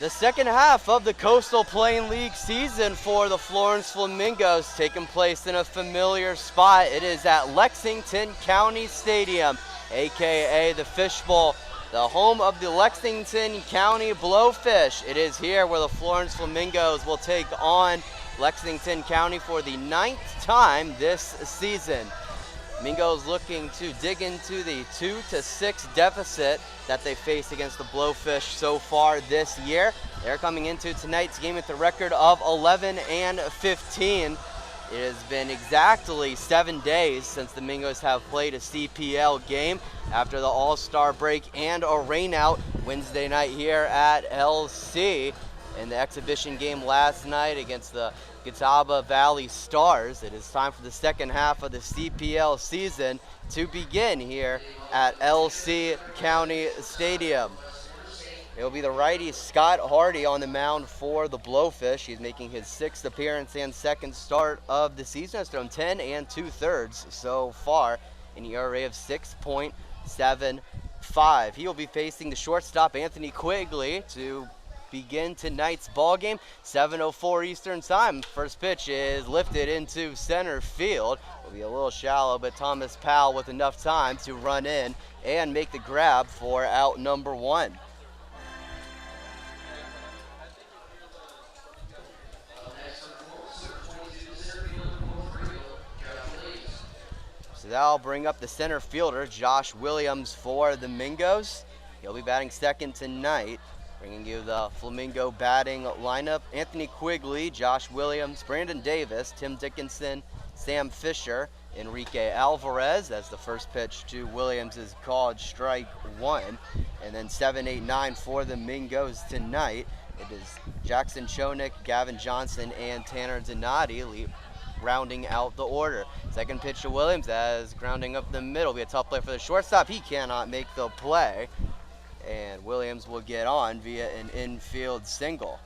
The second half of the Coastal Plain League season for the Florence Flamingos taking place in a familiar spot. It is at Lexington County Stadium, aka the Fish Bowl, the home of the Lexington County Blowfish. It is here where the Florence Flamingos will take on Lexington County for the 9th time this season. Flamingos looking to dig into the 2-6 deficit that they face against the Blowfish so far this year. They're coming into tonight's game with a record of 11-15. It has been exactly 7 days since the Flamingos have played a CPL game after the All-Star break and a rainout Wednesday night here at LC. In the exhibition game last night against the Catawba Valley Stars, it is time for the second half of the CPL season to begin here at LC County Stadium. It will be the righty Scott Hardy on the mound for the Blowfish. He's making his 6th appearance and 2nd start of the season. Has thrown 10 2/3 so far, an ERA of 6.75. He will be facing the shortstop Anthony Quigley to begin tonight's ball game. 7:04 Eastern time. First pitch is lifted into center field. Will be a little shallow, but Thomas Powell with enough time to run in and make the grab for out number 1. So that'll bring up the center fielder, Josh Williams, for the Mingos. He'll be batting second tonight. Bringing you the Flamingo batting lineup: Anthony Quigley, Josh Williams, Brandon Davis, Tim Dickinson, Sam Fisher, Enrique Alvarez, as the first pitch to Williams is called strike 1. And then 7, 8, 9 for the Mingos tonight. It is Jackson Chonik, Gavin Johnson, and Tanner Donati rounding out the order. Second pitch to Williams as grounding up the middle. Be a tough play for the shortstop. He cannot make the play, and Williams will get on via an infield single.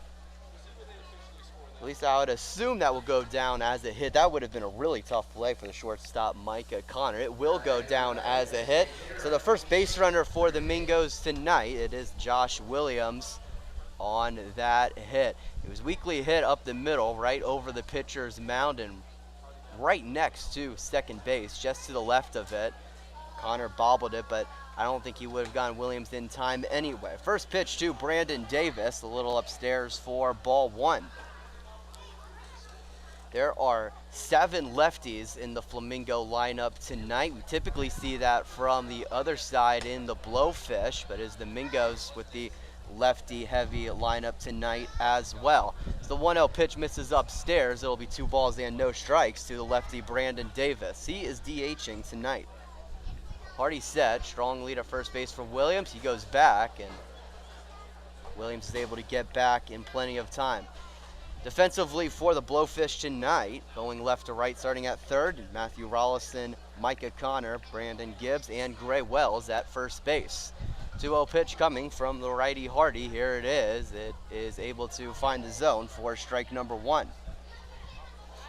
At least I would assume that will go down as a hit. That would have been a really tough play for the shortstop, Micah Connor. It will go down as a hit. So the first base runner for the Mingos tonight, it is Josh Williams on that hit. It was weakly hit up the middle, right over the pitcher's mound and right next to second base, just to the left of it. Connor bobbled it, but I don't think he would have gotten Williams in time anyway. First pitch to Brandon Davis, a little upstairs for ball 1. There are 7 lefties in the Flamingo lineup tonight. We typically see that from the other side in the Blowfish, but it's the Mingos with the lefty-heavy lineup tonight as well. As the 1-0 pitch misses upstairs, it'll be 2 balls and no strikes to the lefty Brandon Davis. He is DHing tonight. Hardy set, strong lead at first base for Williams. He goes back, and Williams is able to get back in plenty of time. Defensively for the Blowfish tonight, going left to right, starting at third, Matthew Rollison, Micah Connor, Brandon Gibbs, and Gray Wells at first base. 2-0 pitch coming from the righty Hardy. Here it is. It is able to find the zone for strike number 1.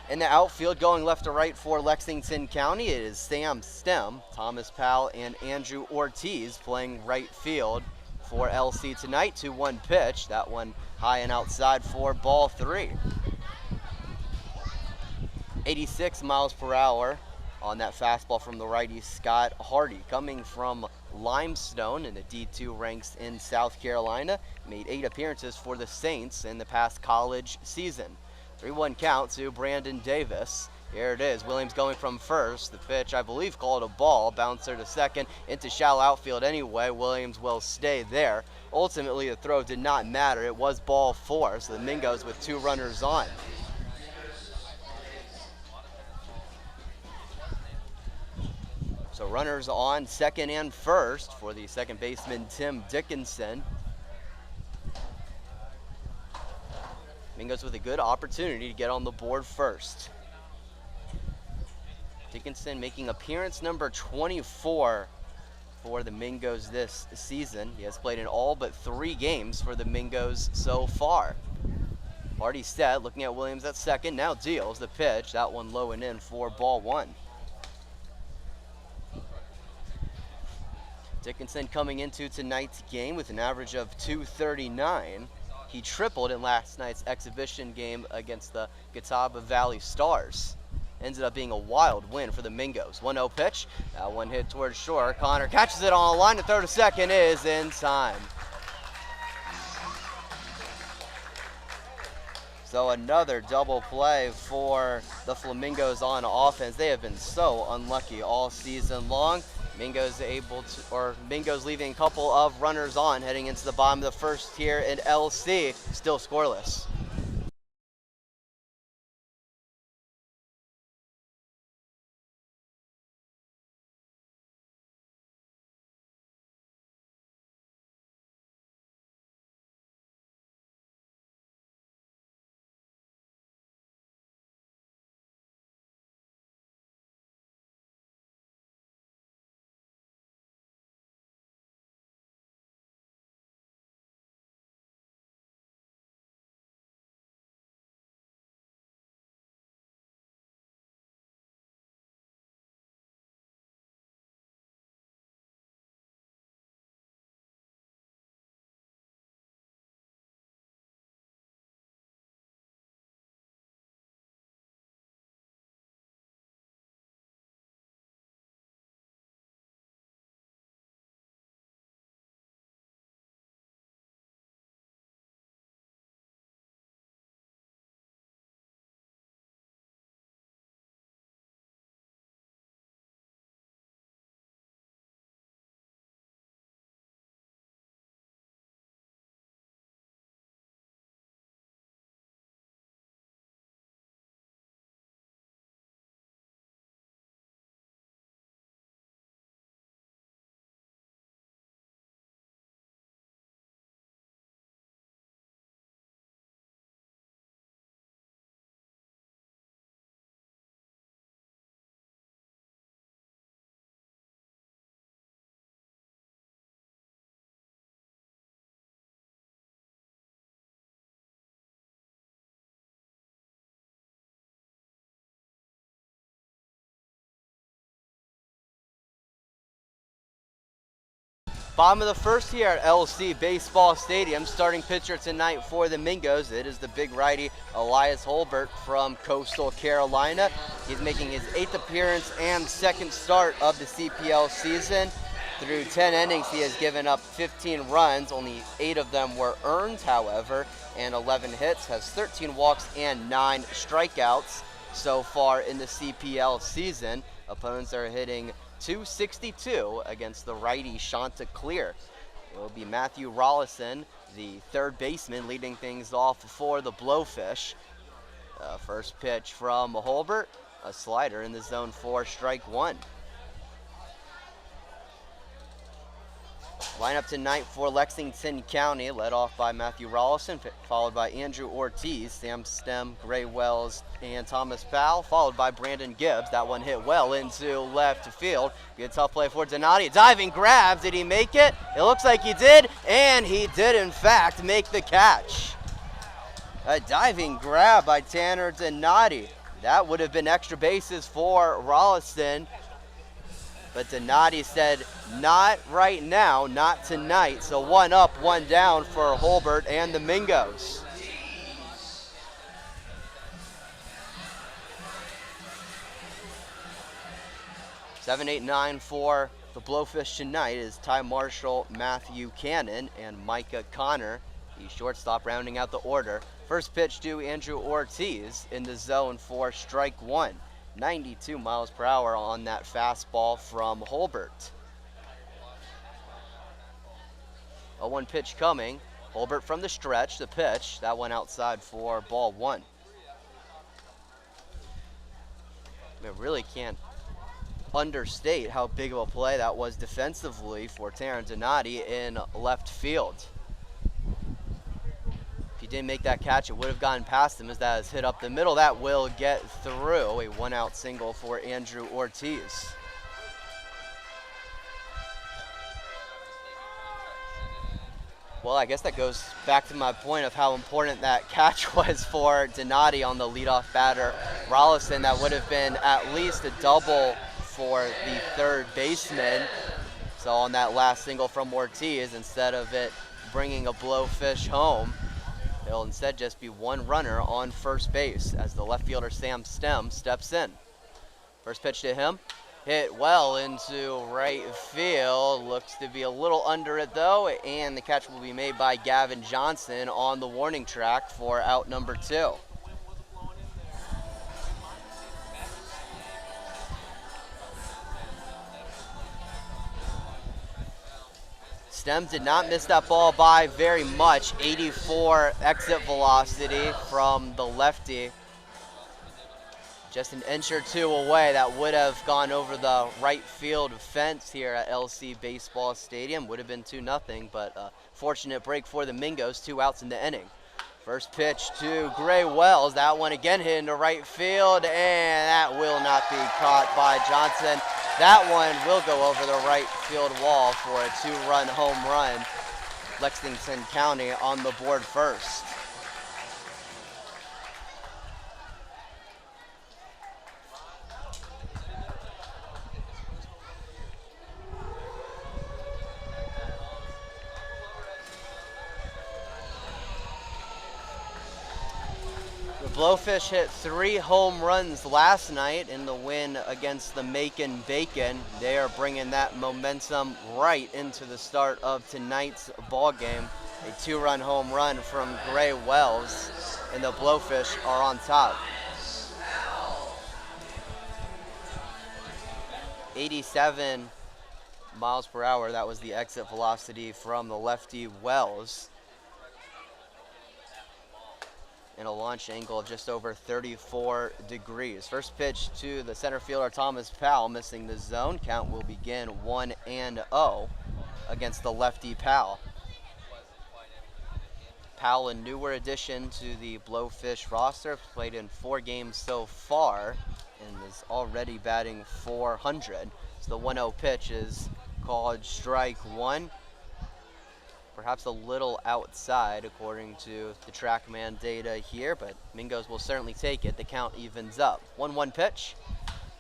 In the outfield, going left to right for Lexington County, it is Sam Stem, Thomas Powell, and Andrew Ortiz playing right field for LC tonight. 2-1 pitch. That one high and outside for ball 3. 86 miles per hour on that fastball from the righty Scott Hardy. Coming from Limestone in the D2 ranks in South Carolina. Made 8 appearances for the Saints in the past college season. 3-1 count to Brandon Davis. Here it is. Williams going from first. The pitch, I believe, called a ball. Bouncer to second into shallow outfield anyway. Williams will stay there. Ultimately, the throw did not matter. It was ball 4, so the Mingos with 2 runners on. So runners on second and first for the second baseman, Tim Dickinson. Mingos with a good opportunity to get on the board first. Dickinson making appearance number 24 for the Mingos this season. He has played in all but 3 games for the Mingos so far. Hardy set, looking at Williams at second, now deals the pitch. That one low and in for ball 1. Dickinson coming into tonight's game with an average of .239. He tripled in last night's exhibition game against the Catawba Valley Stars. Ended up being a wild win for the Mingos. 1-0 pitch. That one hit towards shore. Connor catches it on the line. The throw to second is in time. So another double play for the Flamingos on offense. They have been so unlucky all season long. Mingo's leaving a couple of runners on heading into the bottom of the first here in LC. Still scoreless. Bottom of the first here at LC Baseball Stadium. Starting pitcher tonight for the Mingos, it is the big righty Elias Holbert from Coastal Carolina. He's making his 8th appearance and 2nd start of the CPL season. Through 10 innings, he has given up 15 runs. Only 8 of them were earned, however, and 11 hits, has 13 walks and 9 strikeouts so far in the CPL season. Opponents are hitting .262 against the righty Chanticleer. It will be Matthew Rollison, the 3rd baseman, leading things off for the Blowfish. First pitch from Holbert, a slider in the zone for strike 1. Lineup tonight for Lexington County, led off by Matthew Rollison, followed by Andrew Ortiz, Sam Stem, Gray Wells, and Thomas Powell, followed by Brandon Gibbs. That one hit well into left field. Good tough play for Donati. Diving grab. Did he make it? It looks like he did, and he did, in fact, make the catch. A diving grab by Tanner Donati. That would have been extra bases for Rollison. But Donati said, not right now, not tonight. So 1 up, 1 down for Holbert and the Mingos. Seven, 8, 9 for the Blowfish tonight is Ty Marshall, Matthew Cannon, and Micah Connor, the shortstop, rounding out the order. First pitch to Andrew Ortiz in the zone for strike 1. 92 miles per hour on that fastball from Holbert. A 1 pitch coming. Holbert from the stretch, the pitch. That went outside for ball 1. I really can't understate how big of a play that was defensively for Taryn Donati in left field. If he didn't make that catch, it would have gone past him as that is hit up the middle. That will get through. A 1-out single for Andrew Ortiz. Well, I guess that goes back to my point of how important that catch was for Donati on the leadoff batter, Rollison. That would have been at least a double for the 3rd baseman. So on that last single from Ortiz, instead of it bringing a Blowfish home, It'll instead just be one runner on first base as the left fielder Sam Stem steps in. First pitch to him, hit well into right field. Looks to be a little under it though, and the catch will be made by Gavin Johnson on the warning track for out number 2. Stem did not miss that ball by very much. 84 exit velocity from the lefty. Just an inch or two away. That would have gone over the right field fence here at LC Baseball Stadium. Would have been 2-0, but a fortunate break for the Mingos. 2 outs in the inning. First pitch to Gray Wells. That one again hit into right field, and that will not be caught by Johnson. That one will go over the right field wall for a 2-run home run. Lexington County on the board first. Blowfish hit 3 home runs last night in the win against the Macon Bacon. They are bringing that momentum right into the start of tonight's ball game. A 2-run home run from Gray Wells, and the Blowfish are on top. 87 miles per hour, that was the exit velocity from the lefty Wells. And a launch angle of just over 34 degrees. First pitch to the center fielder Thomas Powell, missing the zone. Count will begin 1-0 against the lefty Powell. Powell, a newer addition to the Blowfish roster, played in 4 games so far and is already batting .400. So the 1-0 pitch is called strike 1. Perhaps a little outside according to the TrackMan data here, but Mingos will certainly take it. The count evens up. 1-1 pitch.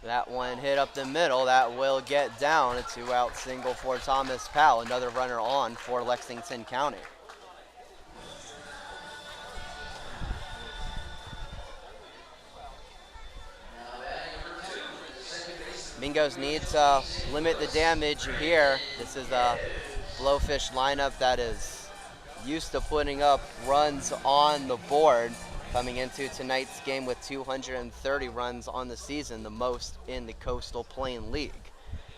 That one hit up the middle. That will get down. A 2-out single for Thomas Powell. Another runner on for Lexington County. Mingos need to limit the damage here. This is a Blowfish lineup that is used to putting up runs on the board, coming into tonight's game with 230 runs on the season, the most in the Coastal Plain League.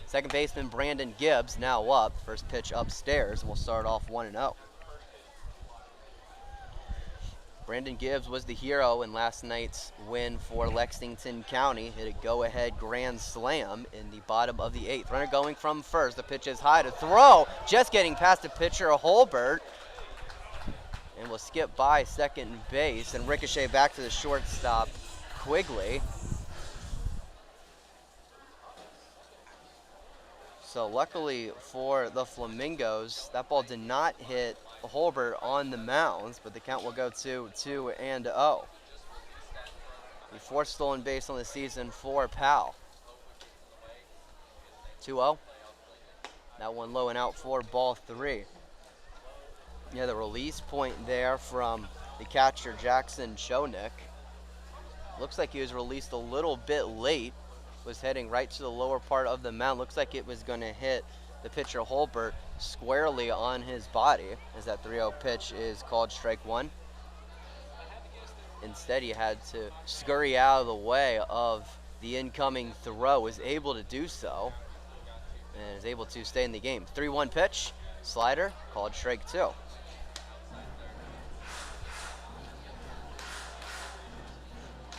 Second baseman Brandon Gibbs now up. First pitch upstairs, and we'll start off 1-0. Brandon Gibbs was the hero in last night's win for Lexington County. Hit a go-ahead grand slam in the bottom of the 8th. Runner going from first. The pitch is high to throw. Just getting past the pitcher, Holbert. And will skip by second base and ricochet back to the shortstop, Quigley. So luckily for the Flamingos, that ball did not hit Holbert on the mounds, but the count will go to 2-0. The 4th stolen base on the season for Powell. 2-0. That one low and out for ball 3. Yeah, the release point there from the catcher Jackson Chonik. Looks like he was released a little bit late. Was heading right to the lower part of the mound. Looks like it was going to hit the pitcher Holbert squarely on his body, as that 3-0 pitch is called strike 1. Instead, he had to scurry out of the way of the incoming throw, was able to do so, and is able to stay in the game. 3-1 pitch, slider, called strike 2.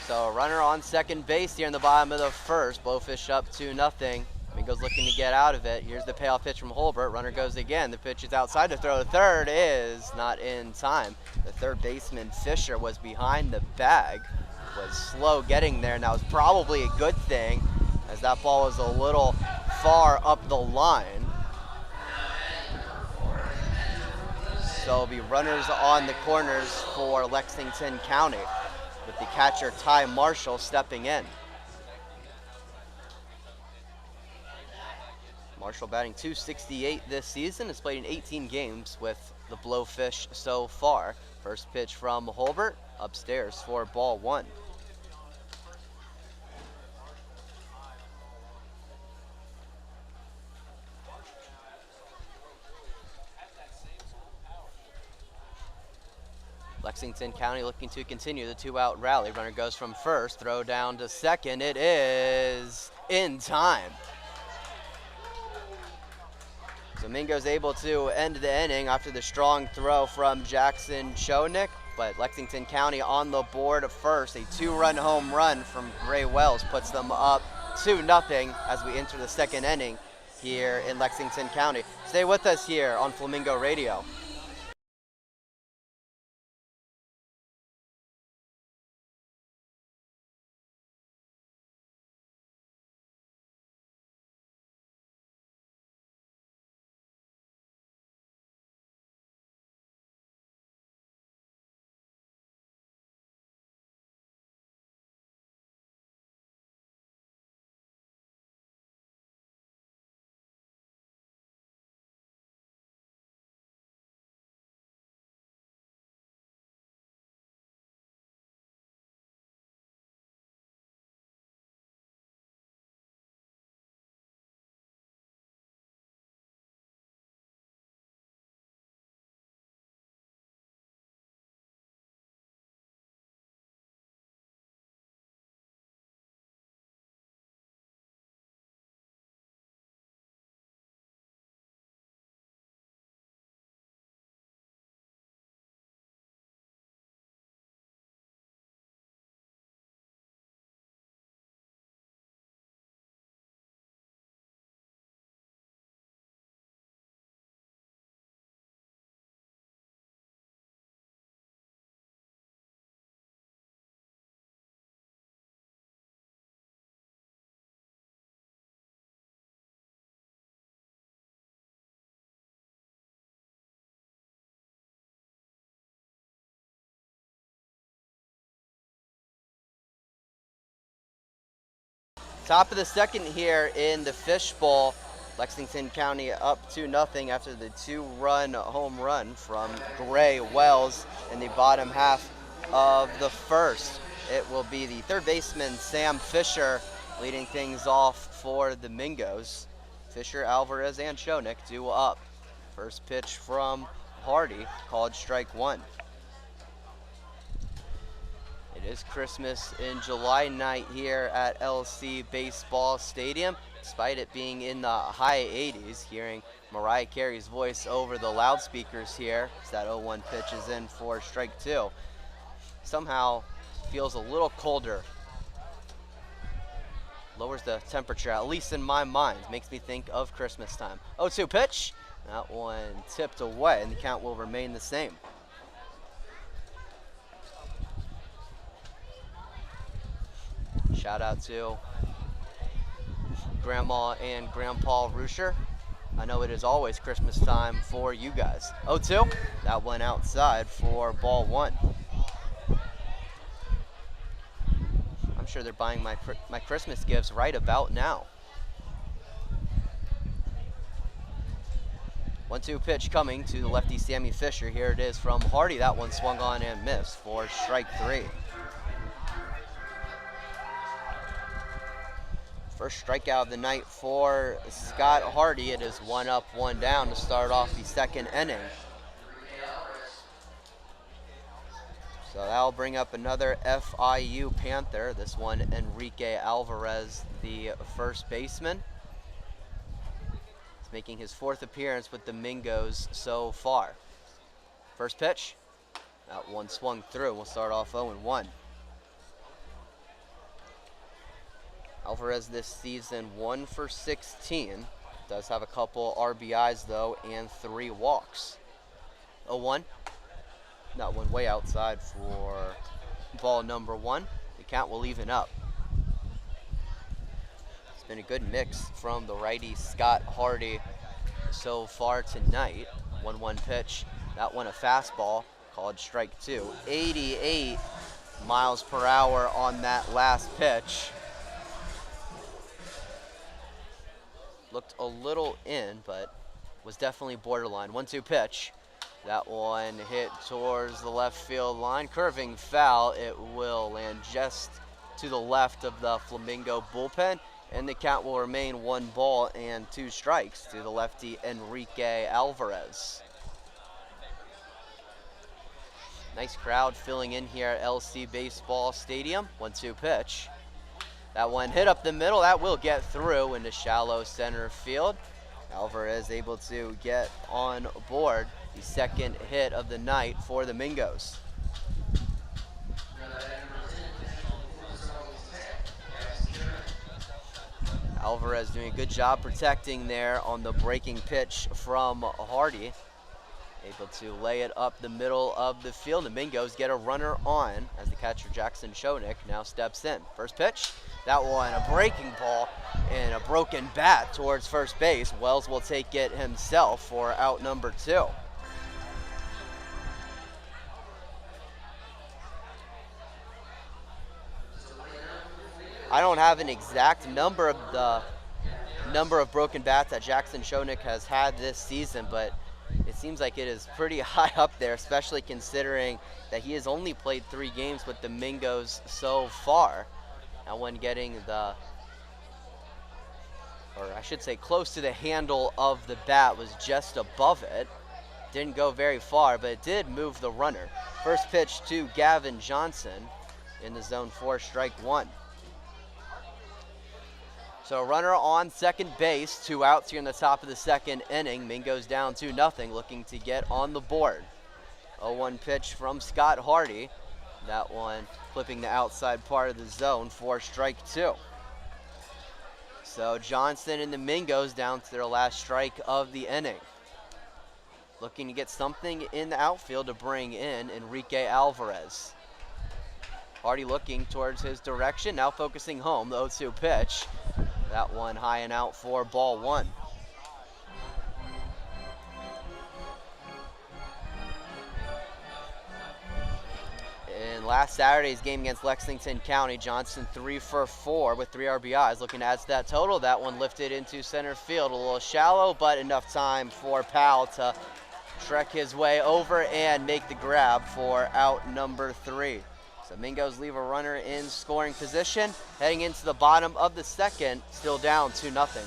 So a runner on second base here in the bottom of the 1st. Blowfish up 2-0. Mingos looking to get out of it. Here's the payoff pitch from Holbert. Runner goes again. The pitch is outside to throw. The third is not in time. The third baseman, Fisher, was behind the bag. Was slow getting there. Now, it's probably a good thing, as that ball was a little far up the line. So it'll be runners on the corners for Lexington County, with the catcher Ty Marshall stepping in. Marshall batting .268 this season, has played in 18 games with the Blowfish so far. First pitch from Holbert, upstairs for ball 1. Lexington County looking to continue the 2-out rally. Runner goes from first, throw down to second. It is in time. Flamingo's able to end the inning after the strong throw from Jackson Chonik, but Lexington County on the board first. A 2-run home run from Gray Wells puts them up 2-0 as we enter the second inning here in Lexington County. Stay with us here on Flamingo Radio. Top of the second here in the Fishbowl. Lexington County up 2-0 after the 2-run home run from Gray Wells in the bottom half of the first. It will be the third baseman, Sam Fisher, leading things off for the Mingos. Fisher, Alvarez, and Chonik due up. First pitch from Hardy, called strike 1. It is Christmas in July night here at LC Baseball Stadium. Despite it being in the high 80s, hearing Mariah Carey's voice over the loudspeakers here as that 0-1 pitch is in for strike 2. Somehow feels a little colder. Lowers the temperature, at least in my mind. Makes me think of Christmas time. 0-2 pitch. That one tipped away, and the count will remain the same. Shout out to Grandma and Grandpa Rusher. I know it is always Christmas time for you guys. 0-2. That one outside for ball 1. I'm sure they're buying my Christmas gifts right about now. 1-2 pitch coming to the lefty Sammy Fisher. Here it is from Hardy. That one swung on and missed for strike 3. First strikeout of the night for Scott Hardy. It is 1 up, 1 down to start off the second inning. So that'll bring up another FIU Panther. This one, Enrique Alvarez, the first baseman. He's making his 4th appearance with the Mingos so far. First pitch. That one swung through. We'll start off 0-1. Alvarez this season 1 for 16. Does have a couple RBIs though and 3 walks. 0-1. That one way outside for ball number 1. The count will even up. It's been a good mix from the righty Scott Hardy so far tonight. 1-1 pitch. That one a fastball called strike 2. 88 miles per hour on that last pitch. Looked a little in, but was definitely borderline. 1-2 pitch. That one hit towards the left field line. Curving foul. It will land just to the left of the Flamingo bullpen, and the count will remain 1-2 strikes to the lefty Enrique Alvarez. Nice crowd filling in here at LC Baseball Stadium. 1-2 pitch. That one hit up the middle. That will get through into shallow center field. Alvarez able to get on board the second hit of the night for the Mingos. Alvarez doing a good job protecting there on the breaking pitch from Hardy. Able to lay it up the middle of the field. The Mingos get a runner on as the catcher Jackson Schoeneck now steps in. First pitch, that one a breaking ball and a broken bat towards first base. Wells will take it himself for out number 2. I don't have an exact number of broken bats that Jackson Schoeneck has had this season, but it seems like it is pretty high up there, especially considering that he has only played 3 games with the Mingos so far. Now when getting close to the handle of the bat was just above it. Didn't go very far, but it did move the runner. First pitch to Gavin Johnson in the zone 4, strike 1. So runner on second base, 2 outs here in the top of the second inning. Mingos down 2-0, looking to get on the board. 0-1 pitch from Scott Hardy. That one flipping the outside part of the zone for strike 2. So Johnson and the Mingos down to their last strike of the inning. Looking to get something in the outfield to bring in Enrique Alvarez. Hardy looking towards his direction, now focusing home, the 0-2 pitch. That one high and out for ball 1. In last Saturday's game against Lexington County, Johnson 3 for 4 with 3 RBIs. Looking to add to that total. That one lifted into center field. A little shallow, but enough time for Powell to trek his way over and make the grab for out number 3. So Mingos leave a runner in scoring position. Heading into the bottom of the second, still down 2-0.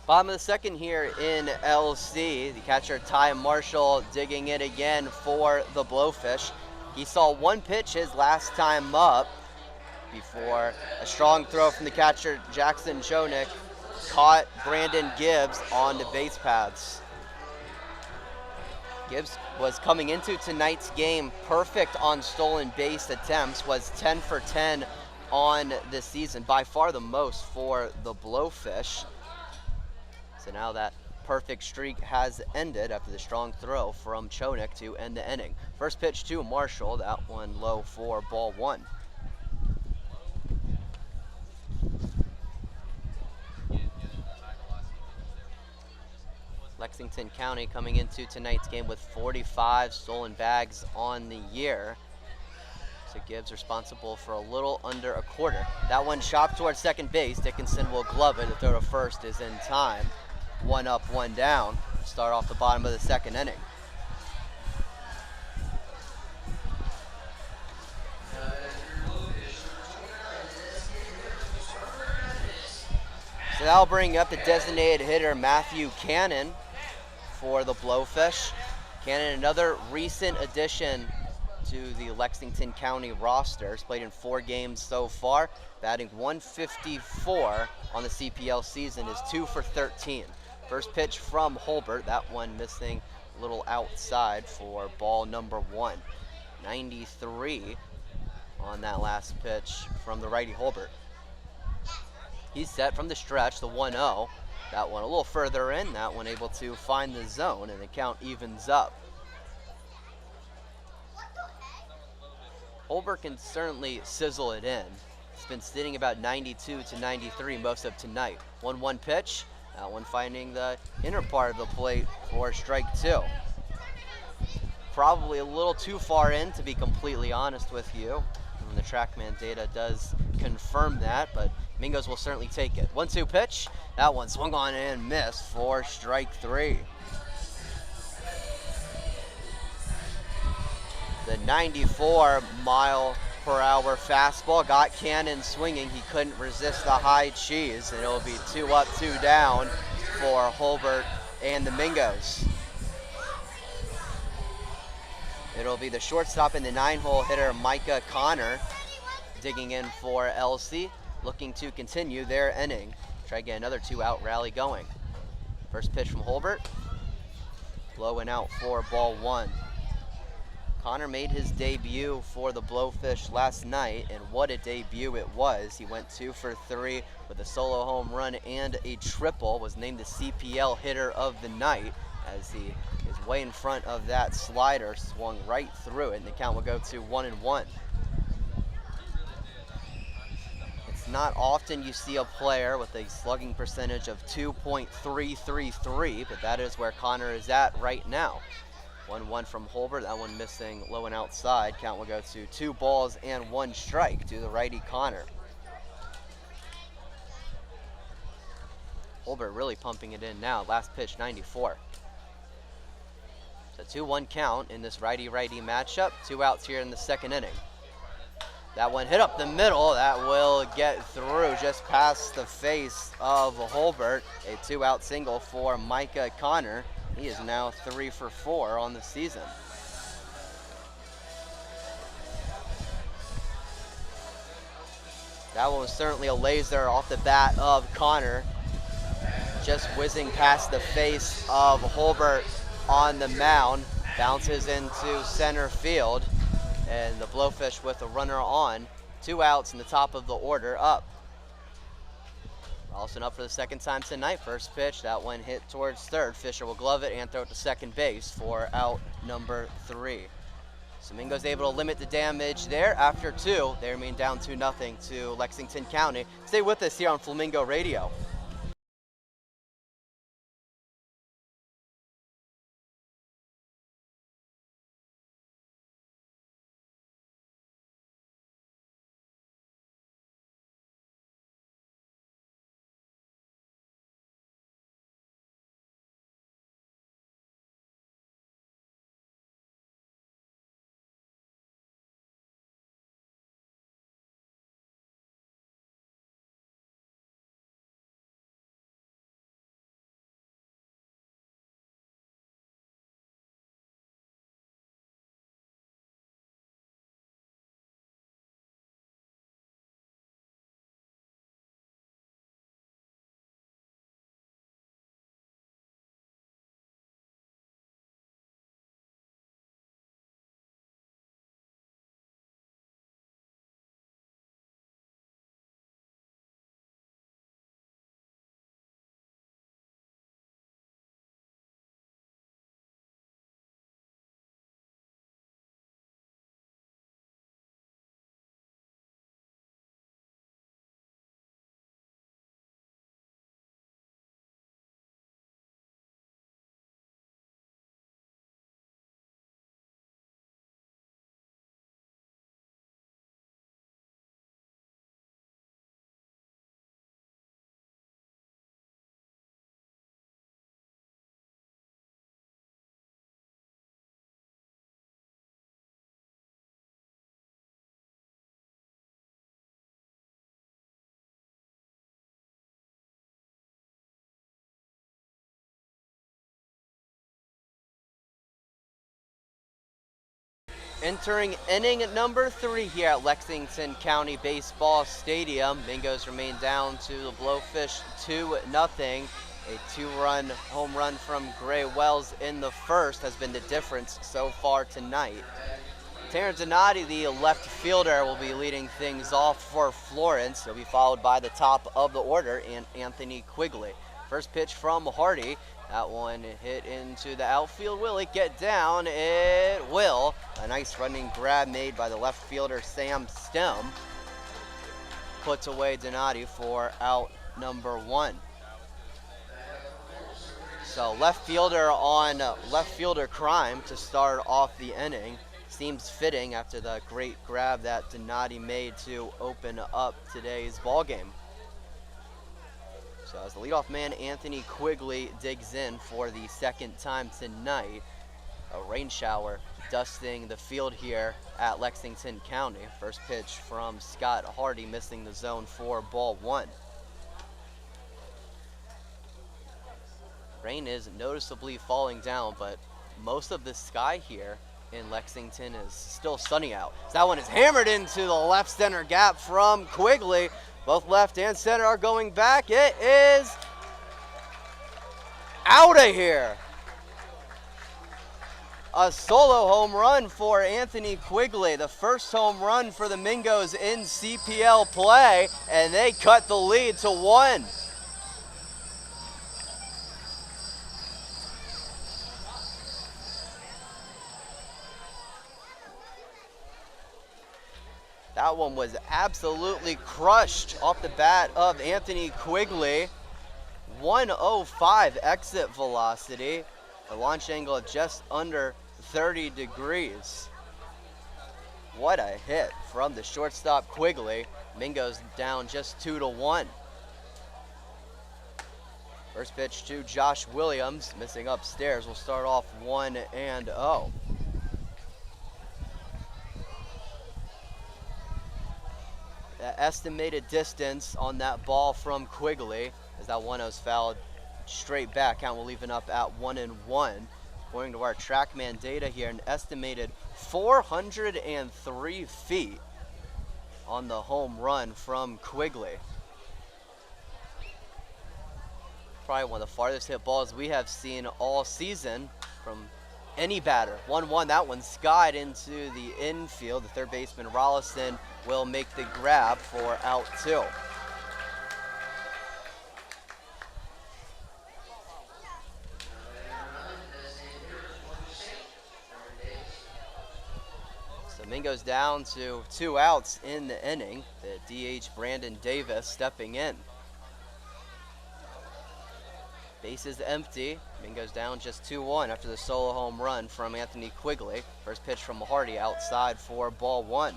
Bottom of the second here in LC. The catcher Ty Marshall digging in again for the Blowfish. He saw 1 pitch his last time up before a strong throw from the catcher Jackson Schoeneck caught Brandon Gibbs on the base paths. Gibbs was coming into tonight's game perfect on stolen base attempts, was 10 for 10 on the season, by far the most for the Blowfish. So now that perfect streak has ended after the strong throw from Schoeneck to end the inning. First pitch to Marshall, that one low for ball 1. Lexington County coming into tonight's game with 45 stolen bags on the year. So Gibbs responsible for a little under a quarter. That one chopped towards second base. Dickinson will glove it. The throw to first is in time. 1 up, 1 down. Start off the bottom of the second inning. So that'll bring up the designated hitter Matthew Cannon for the Blowfish. Cannon, another recent addition to the Lexington County roster. He's played in 4 games so far, batting .154 on the CPL season, is 2 for 13. First pitch from Holbert, that one missing a little outside for ball number 1. 93 on that last pitch from the righty Holbert. He's set from the stretch, the 1-0. That one a little further in, that one able to find the zone, and the count evens up. Holbert can certainly sizzle it in. It's been sitting about 92 to 93 most of tonight. 1-1 pitch, that one finding the inner part of the plate for strike 2. Probably a little too far in, to be completely honest with you. And the TrackMan data does confirm that, but Flamingos will certainly take it. 1-2 pitch, that one swung on and missed for strike 3. The 94-mile-per-hour fastball got Cannon swinging. He couldn't resist the high cheese, and it'll be 2 up, 2 down for Holbert and the Mingos. It'll be the shortstop and the 9-hole hitter Micah Connor digging in for Elsie, looking to continue their inning. Try to get another 2-out rally going. First pitch from Holbert, blowing out for ball 1. Connor made his debut for the Blowfish last night, and what a debut it was. He went 2 for 3 with a solo home run and a triple, was named the CPL hitter of the night as he is way in front of that slider, swung right through it, and the count will go to 1-1. It's not often you see a player with a slugging percentage of 2.333, but that is where Connor is at right now. 1-1 from Holbert, that one missing low and outside. Count will go to 2 balls and 1 strike to the righty Connor. Holbert really pumping it in now. Last pitch, 94. So 2-1 count in this righty-righty matchup. 2 outs here in the second inning. That one hit up the middle. That will get through just past the face of Holbert. A 2-out single for Micah Connor. He is now 3 for 4 on the season. That one was certainly a laser off the bat of Connor. Just whizzing past the face of Holbert on the mound. Bounces into center field. And the Blowfish with a runner on. 2 outs in the top of the order up. Ralston up for the second time tonight. First pitch, that one hit towards third. Fisher will glove it and throw it to second base for out number 3. Flamingos able to limit the damage there. After 2, they remain down 2-0 to Lexington County. Stay with us here on Flamingo Radio. Entering inning number 3 here at Lexington County Baseball Stadium. Mingos remain down to the Blowfish 2-0. A 2-run home run from Gray Wells in the first has been the difference so far tonight. Terrence Donati, the left fielder, will be leading things off for Florence. He'll be followed by the top of the order and Anthony Quigley. First pitch from Hardy. That one hit into the outfield. Will it get down? It will. A nice running grab made by the left fielder, Sam Stem. Puts away Donati for out number 1. So left fielder on left fielder crime to start off the inning. Seems fitting after the great grab that Donati made to open up today's ball game. So as the leadoff man, Anthony Quigley digs in for the second time tonight. A rain shower dusting the field here at Lexington County. First pitch from Scott Hardy, missing the zone for ball 1. Rain is noticeably falling down, but most of the sky here in Lexington is still sunny out. So that one is hammered into the left center gap from Quigley. Both left and center are going back. It is out of here. A solo home run for Anthony Quigley, the first home run for the Mingos in CPL play, and they cut the lead to 1. That one was absolutely crushed off the bat of Anthony Quigley. 105 exit velocity, a launch angle of just under 30 degrees. What a hit from the shortstop Quigley. Mingo's down just 2-1. First pitch to Josh Williams, missing upstairs. Will start off 1-0. The estimated distance on that ball from Quigley, as that 1-0's fouled straight back. Count will leave it up at 1-1. According to our TrackMan data here, an estimated 403 feet on the home run from Quigley. Probably one of the farthest hit balls we have seen all season from any batter. 1-1, that one skied into the infield. The third baseman, Rollison, will make the grab for out 2. So Mingo's down to 2 outs in the inning. The DH, Brandon Davis, stepping in. Base is empty. Mingo's down just 2-1 after the solo home run from Anthony Quigley. First pitch from Hardy outside for ball 1.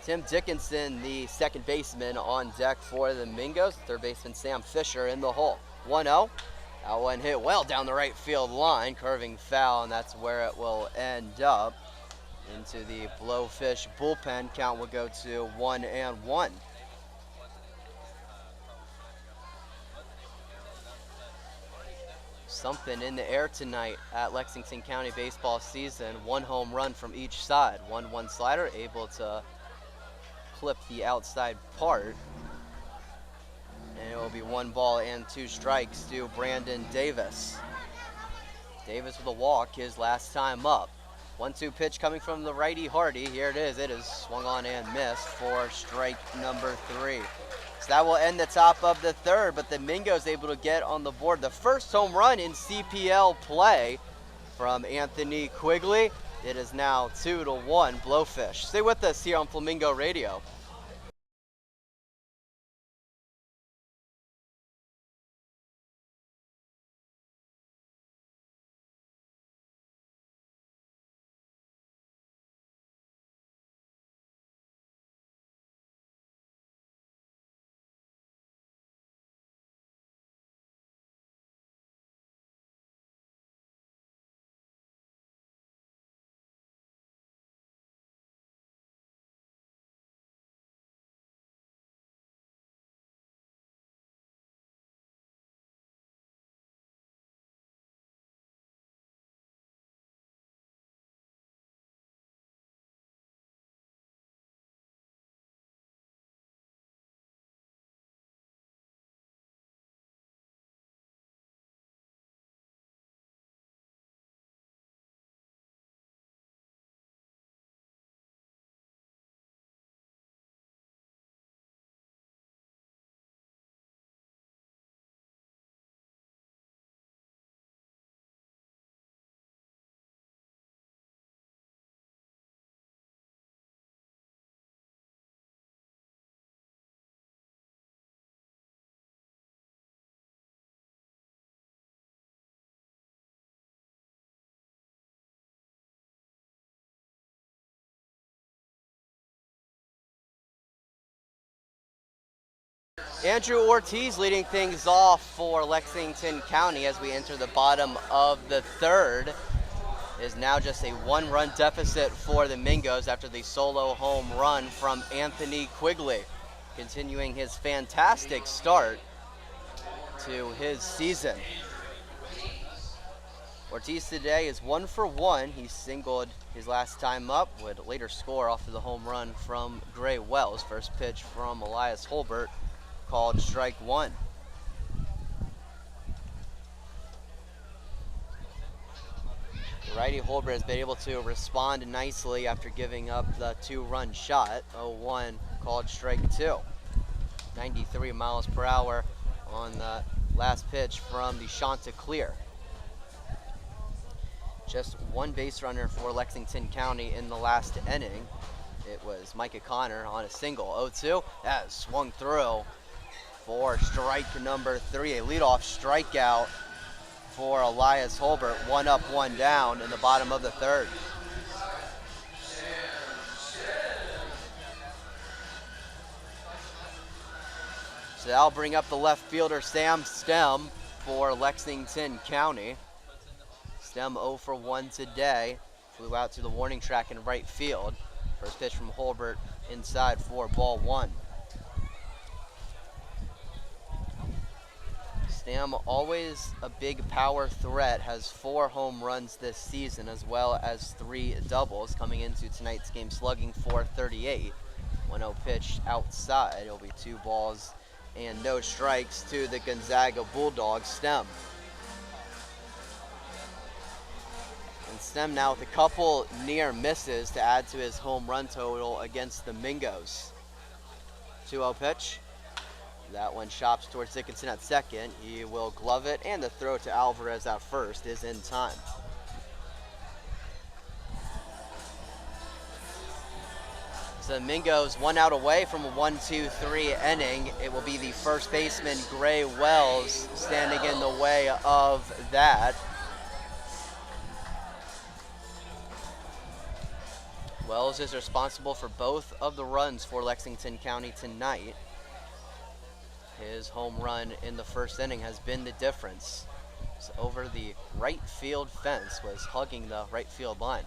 Tim Dickinson, the second baseman, on deck for the Mingos. Third baseman Sam Fisher in the hole. 1-0. That one hit well down the right field line, curving foul, and that's where it will end up. Into the Blowfish bullpen. Count will go to 1-1. Something in the air tonight at Lexington County baseball season. 1 home run from each side. 1-1 slider, able to clip the outside part. And it will be 1 ball and 2 strikes to Brandon Davis. Davis with a walk, his last time up. 1-2 pitch coming from the righty Hardy. Here it is. It is swung on and missed for strike number 3. So that will end the top of the third, but the Mingos able to get on the board. The first home run in CPL play from Anthony Quigley. It is now 2-1 Blowfish. Stay with us here on Flamingo Radio. Andrew Ortiz leading things off for Lexington County as we enter the bottom of the third. It is now just a one-run deficit for the Mingos after the solo home run from Anthony Quigley, continuing his fantastic start to his season. Ortiz today is 1 for 1. He singled his last time up, would later score off of the home run from Gray Wells. First pitch from Elias Holbert, called strike one. The righty Holbert has been able to respond nicely after giving up the two-run shot. 0-1, called strike two. 93 miles per hour on the last pitch from the Chanticleer. Just one base runner for Lexington County in the last inning. It was Micah Connor on a single. 0-2, that swung through for strike number 3. A leadoff strikeout for Elias Holbert. 1 up, 1 down in the bottom of the third. So that'll bring up the left fielder Sam Stem for Lexington County. Stem 0 for 1 today. Flew out to the warning track in right field. First pitch from Holbert inside for ball 1. Stem, always a big power threat, has 4 home runs this season as well as 3 doubles. Coming into tonight's game slugging .438. 1-0 pitch outside. It'll be 2 balls and no strikes to the Gonzaga Bulldogs. Stem. And Stem now with a couple near misses to add to his home run total against the Mingos. 2-0 pitch. That one chops towards Dickinson at second. He will glove it, and the throw to Alvarez at first is in time. So the Mingos 1 out away from a 1-2-3 inning. It will be the first baseman, Gray Wells, standing in the way of that. Wells is responsible for both of the runs for Lexington County tonight. His home run in the first inning has been the difference. So over the right field fence, was hugging the right field line.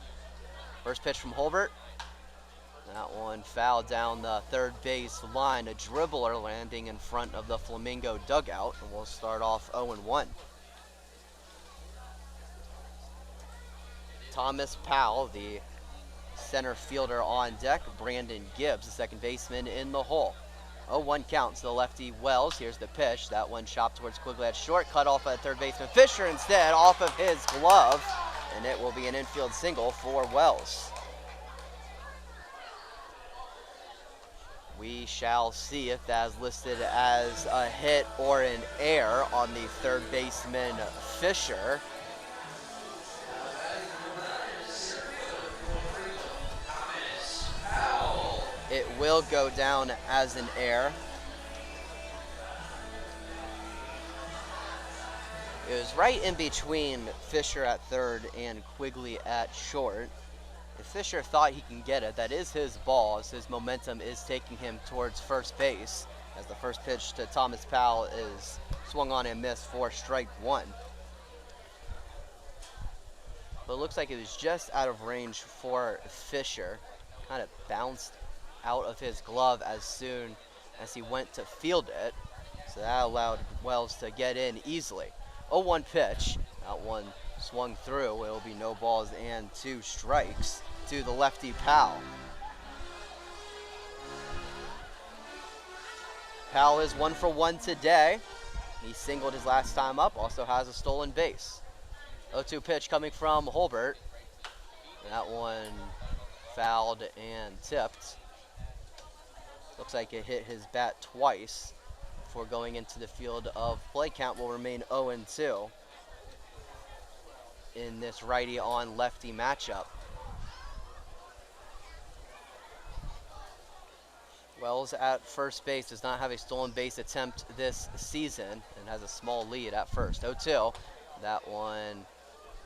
First pitch from Holbert. That one fouled down the third base line. A dribbler landing in front of the Flamingo dugout. And we'll start off 0-1. Thomas Powell, the center fielder on deck. Brandon Gibbs, the second baseman, in the hole. 0-1 count to the lefty Wells. Here's the pitch. That one chopped towards Quigley at short. Cut off by third baseman Fisher instead, off of his glove. And it will be an infield single for Wells. We shall see if that is listed as a hit or an error on the third baseman Fisher. It will go down as an error. It was right in between Fisher at third and Quigley at short. If Fisher thought he can get it, that is his ball, as his momentum is taking him towards first base, as the first pitch to Thomas Powell is swung on and missed for strike one. But it looks like it was just out of range for Fisher. Kind of bounced out of his glove as soon as he went to field it. So that allowed Wells to get in easily. 0-1 pitch. That one swung through. It will be no balls and 2 strikes to the lefty Powell. Powell is 1 for 1 today. He singled his last time up, also has a stolen base. 0-2 pitch coming from Holbert. That one fouled and tipped. Looks like it hit his bat twice before going into the field of play. Count will remain 0-2 in this righty on lefty matchup. Wells at first base does not have a stolen base attempt this season and has a small lead at first. 0-2. That one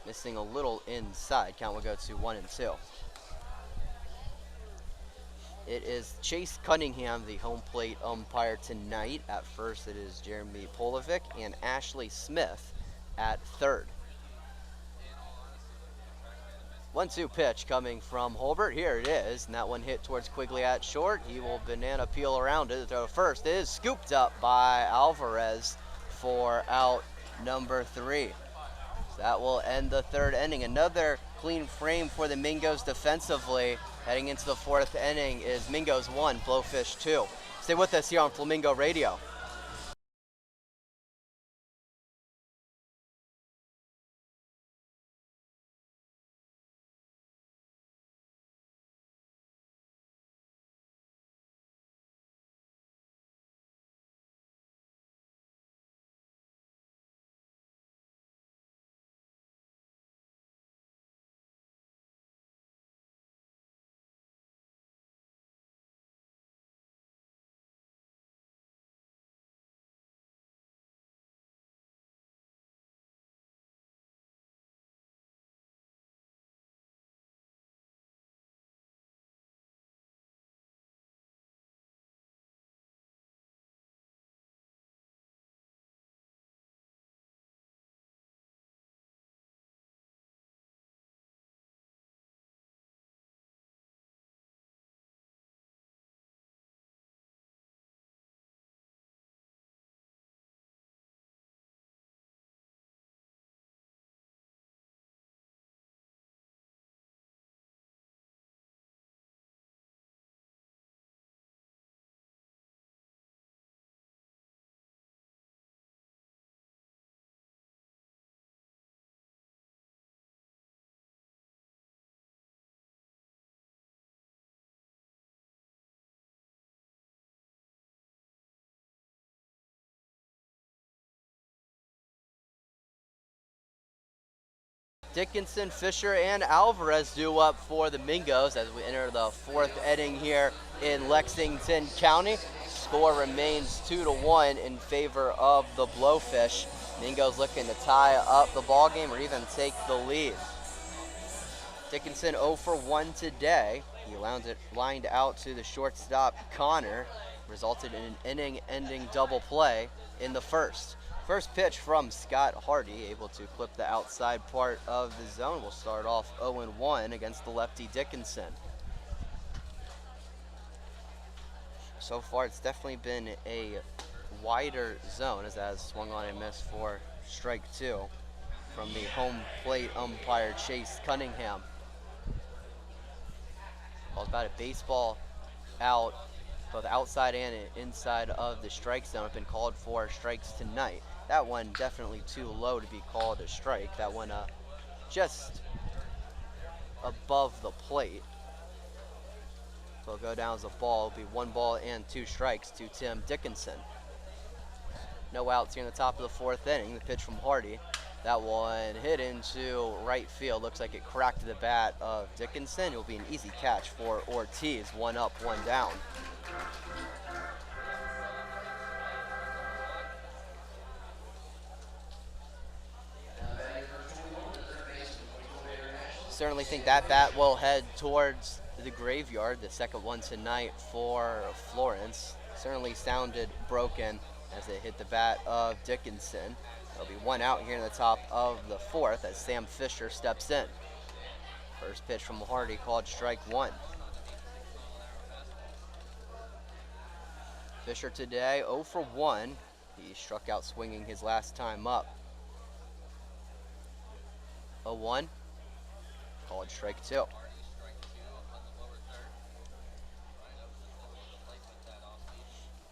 missing a little inside. Count will go to 1-2. It is Chase Cunningham, the home plate umpire tonight. At first, it is Jeremy Polovic and Ashley Smith at third. 1-2 pitch coming from Holbert. Here it is, and that one hit towards Quigley at short. He will banana peel around it. The throw to first is scooped up by Alvarez for out number 3. So that will end the third inning. Another clean frame for the Mingos defensively. Heading into the fourth inning is Mingos 1, Blowfish 2. Stay with us here on Flamingo Radio. Dickinson, Fisher, and Alvarez due up for the Mingos as we enter the fourth inning here in Lexington County. Score remains 2-1 in favor of the Blowfish. Mingos looking to tie up the ball game or even take the lead. Dickinson 0 for 1 today. He lined out to the shortstop Connor, resulted in an inning-ending double play in the first. First pitch from Scott Hardy, able to clip the outside part of the zone. We'll start off 0-1 against the lefty Dickinson. So far, it's definitely been a wider zone as that has swung on and missed for strike 2 from the home plate umpire Chase Cunningham. Ball's about a baseball out, both outside and inside of the strike zone have been called for strikes tonight. That one definitely too low to be called a strike. That one just above the plate. So it'll go down as a ball. It'll be 1 ball and 2 strikes to Tim Dickinson. No outs here in the top of the fourth inning. The pitch from Hardy. That one hit into right field. Looks like it cracked the bat of Dickinson. It will be an easy catch for Ortiz. 1 up, 1 down. Certainly think that bat will head towards the graveyard. The second one tonight for Florence. Certainly sounded broken as it hit the bat of Dickinson. There'll be 1 out here in the top of the fourth as Sam Fisher steps in. First pitch from Hardy called strike 1. Fisher today 0 for 1. He struck out swinging his last time up. 0-1. Called strike 2.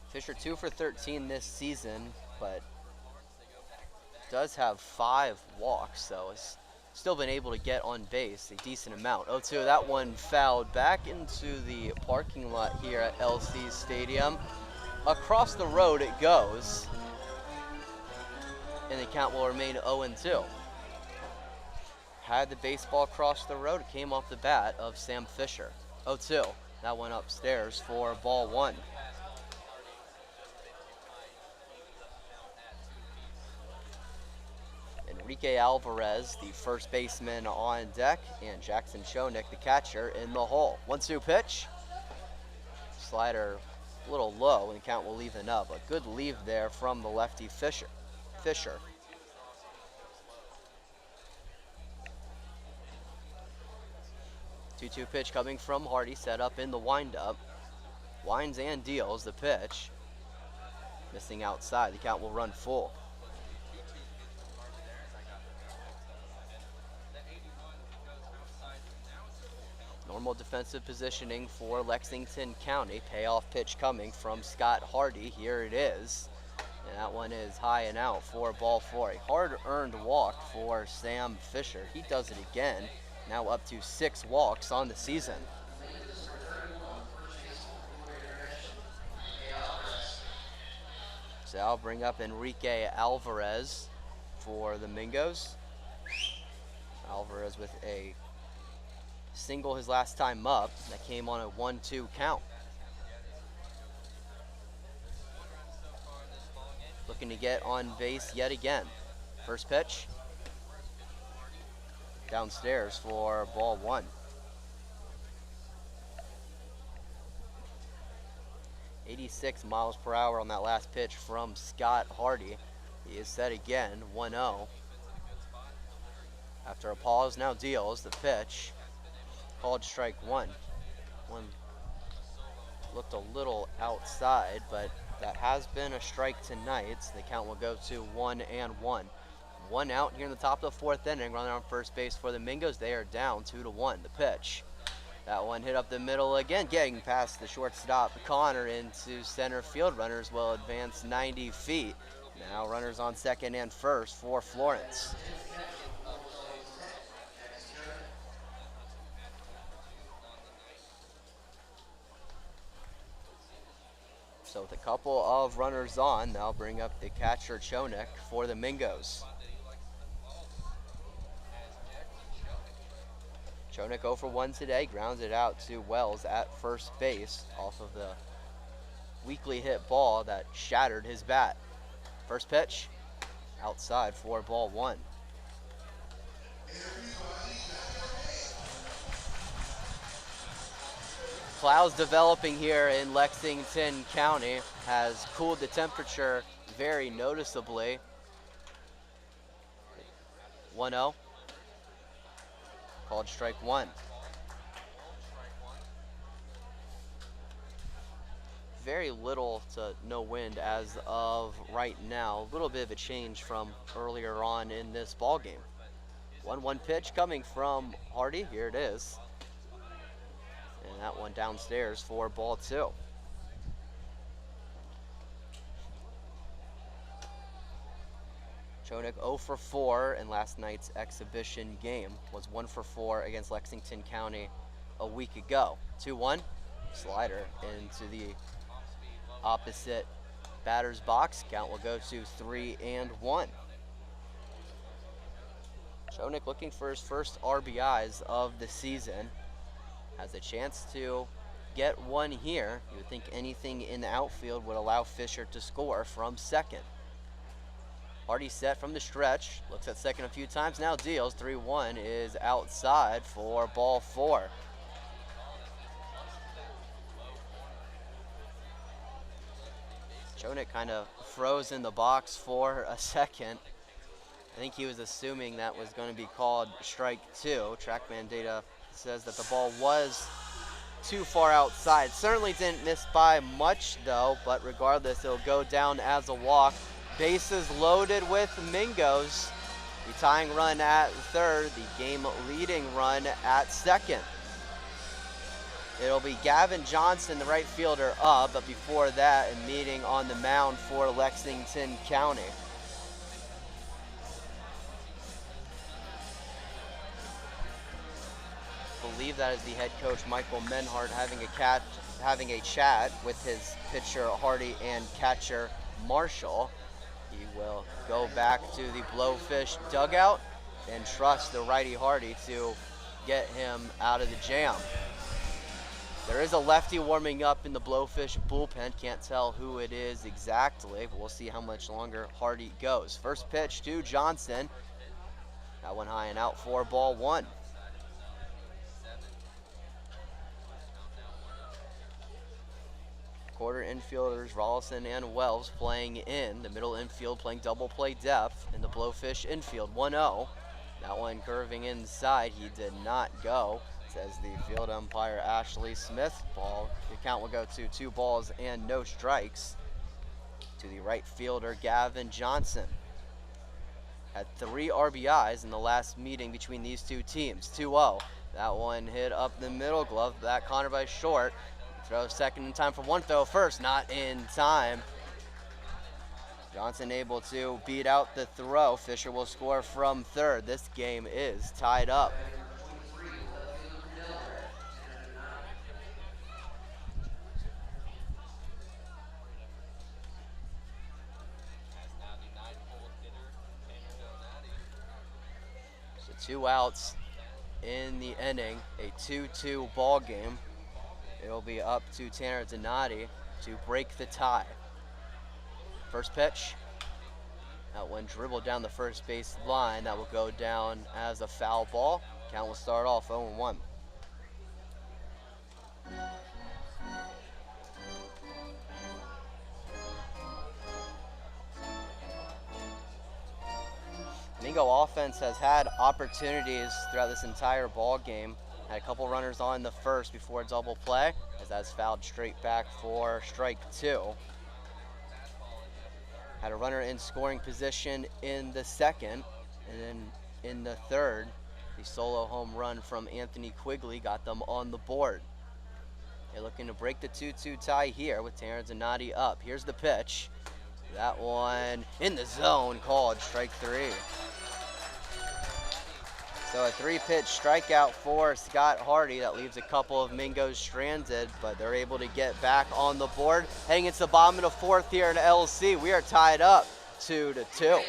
Fisher 2 for 13 this season, but does have 5 walks, so has still been able to get on base a decent amount. 0-2, that one fouled back into the parking lot here at LC Stadium. Across the road it goes, and the count will remain 0-2. Had the baseball cross the road, it came off the bat of Sam Fisher. 0-2, that went upstairs for ball 1. Enrique Alvarez, the first baseman on deck, and Jackson Schoenig, the catcher, in the hole. 1-2 pitch. Slider a little low, and the count will even up. A good leave there from the lefty Fisher. 2-2 pitch coming from Hardy, set up in the windup. Winds and deals the pitch. Missing outside, the count will run full. Normal defensive positioning for Lexington County. Payoff pitch coming from Scott Hardy. Here it is. And that one is high and out for ball 4. A hard-earned walk for Sam Fisher. He does it again. Now up to 6 walks on the season. So I'll bring up Enrique Alvarez for the Mingos. Alvarez with a single his last time up. That came on a 1-2 count. Looking to get on base yet again. First pitch. Downstairs for ball 1. 86 miles per hour on that last pitch from Scott Hardy. He is set again, 1-0. After a pause, now deals the pitch. Called strike 1. One looked a little outside, but that has been a strike tonight. So the count will go to 1-1. 1 out here in the top of the 4th inning. Runner on first base for the Mingos. They are down 2-1. The pitch. That one hit up the middle again, getting past the shortstop Connor into center field. Runners will advance 90 feet. Now runners on second and first for Florence. So with a couple of runners on, they'll bring up the catcher Chonik for the Mingos. Chonik 0 for 1 today, grounds it out to Wells at first base off of the weakly hit ball that shattered his bat. First pitch, outside for ball 1. Clouds developing here in Lexington County has cooled the temperature very noticeably. 1-0. Called strike 1. Very little to no wind as of right now. A little bit of a change from earlier on in this ball game. 1-1 pitch coming from Hardy. Here it is. And that one downstairs for ball 2. Chonik 0 for 4 in last night's exhibition game. Was 1 for 4 against Lexington County a week ago. 2-1. Slider into the opposite batter's box. Count will go to 3-1. Chonik looking for his first RBIs of the season. Has a chance to get one here. You would think anything in the outfield would allow Fisher to score from second. Hardy set from the stretch. Looks at second a few times. Now deals. 3-1 is outside for ball 4. Chonik kind of froze in the box for a second. I think he was assuming that was going to be called strike 2. TrackMan data says that the ball was too far outside. Certainly didn't miss by much though, but regardless, it'll go down as a walk. Bases loaded with Mingos. The tying run at third, the game-leading run at second. It'll be Gavin Johnson, the right fielder, up, but before that, a meeting on the mound for Lexington County. I believe that is the head coach, Michael Menhart, having a chat with his pitcher Hardy and catcher Marshall. He will go back to the Blowfish dugout and trust the righty Hardy to get him out of the jam. There is a lefty warming up in the Blowfish bullpen. Can't tell who it is exactly, but we'll see how much longer Hardy goes. First pitch to Johnson. That one high and out for ball 1. quarter infielders Rollison and Wells playing in. The middle infield playing double play depth. In the Blowfish infield, 1-0. That one curving inside. He did not go, says the field umpire Ashley Smith. The count will go to 2 balls and no strikes to the right fielder Gavin Johnson. Had 3 RBIs in the last meeting between these two teams. 2-0. That one hit up the middle glove. That Connor by short. Throw second in time for one throw first. Not in time. Johnson able to beat out the throw. Fisher will score from third. This game is tied up. So 2 outs in the inning, a 2-2 ball game. It'll be up to Tanner Donati to break the tie. First pitch. That one dribbled down the first base line. That will go down as a foul ball. Count will start off 0-1. Flamingo offense has had opportunities throughout this entire ball game. Had a couple runners on the first before a double play, as that's fouled straight back for strike 2. Had a runner in scoring position in the second, and then in the third, the solo home run from Anthony Quigley got them on the board. They're looking to break the 2-2 tie here with Terrence Donati up. Here's the pitch. That one in the zone, called strike 3. So a 3-pitch strikeout for Scott Hardy. That leaves a couple of Mingos stranded, but they're able to get back on the board. Heading into the bottom of the 4th here in LC, we are tied up 2-2.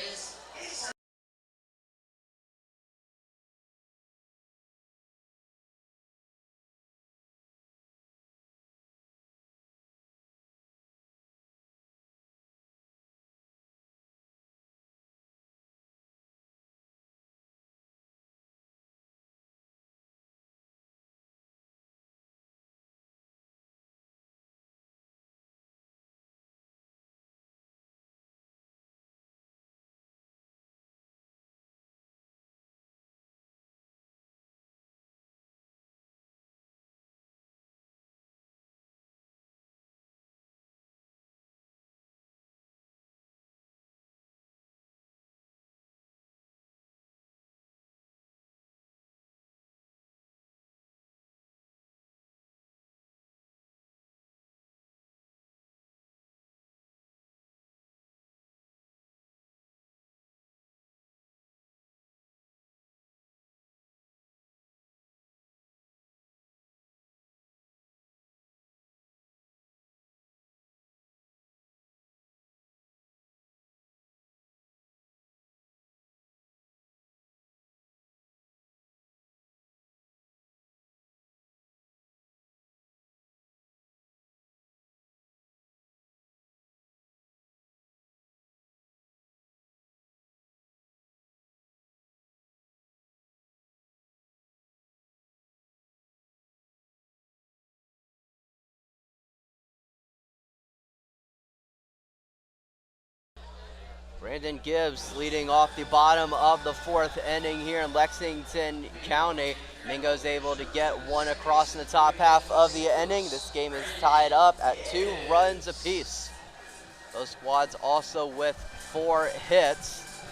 Brandon Gibbs leading off the bottom of the 4th inning here in Lexington County. Mingo's able to get one across in the top half of the inning. This game is tied up at 2 runs apiece. Those squads also with 4 hits.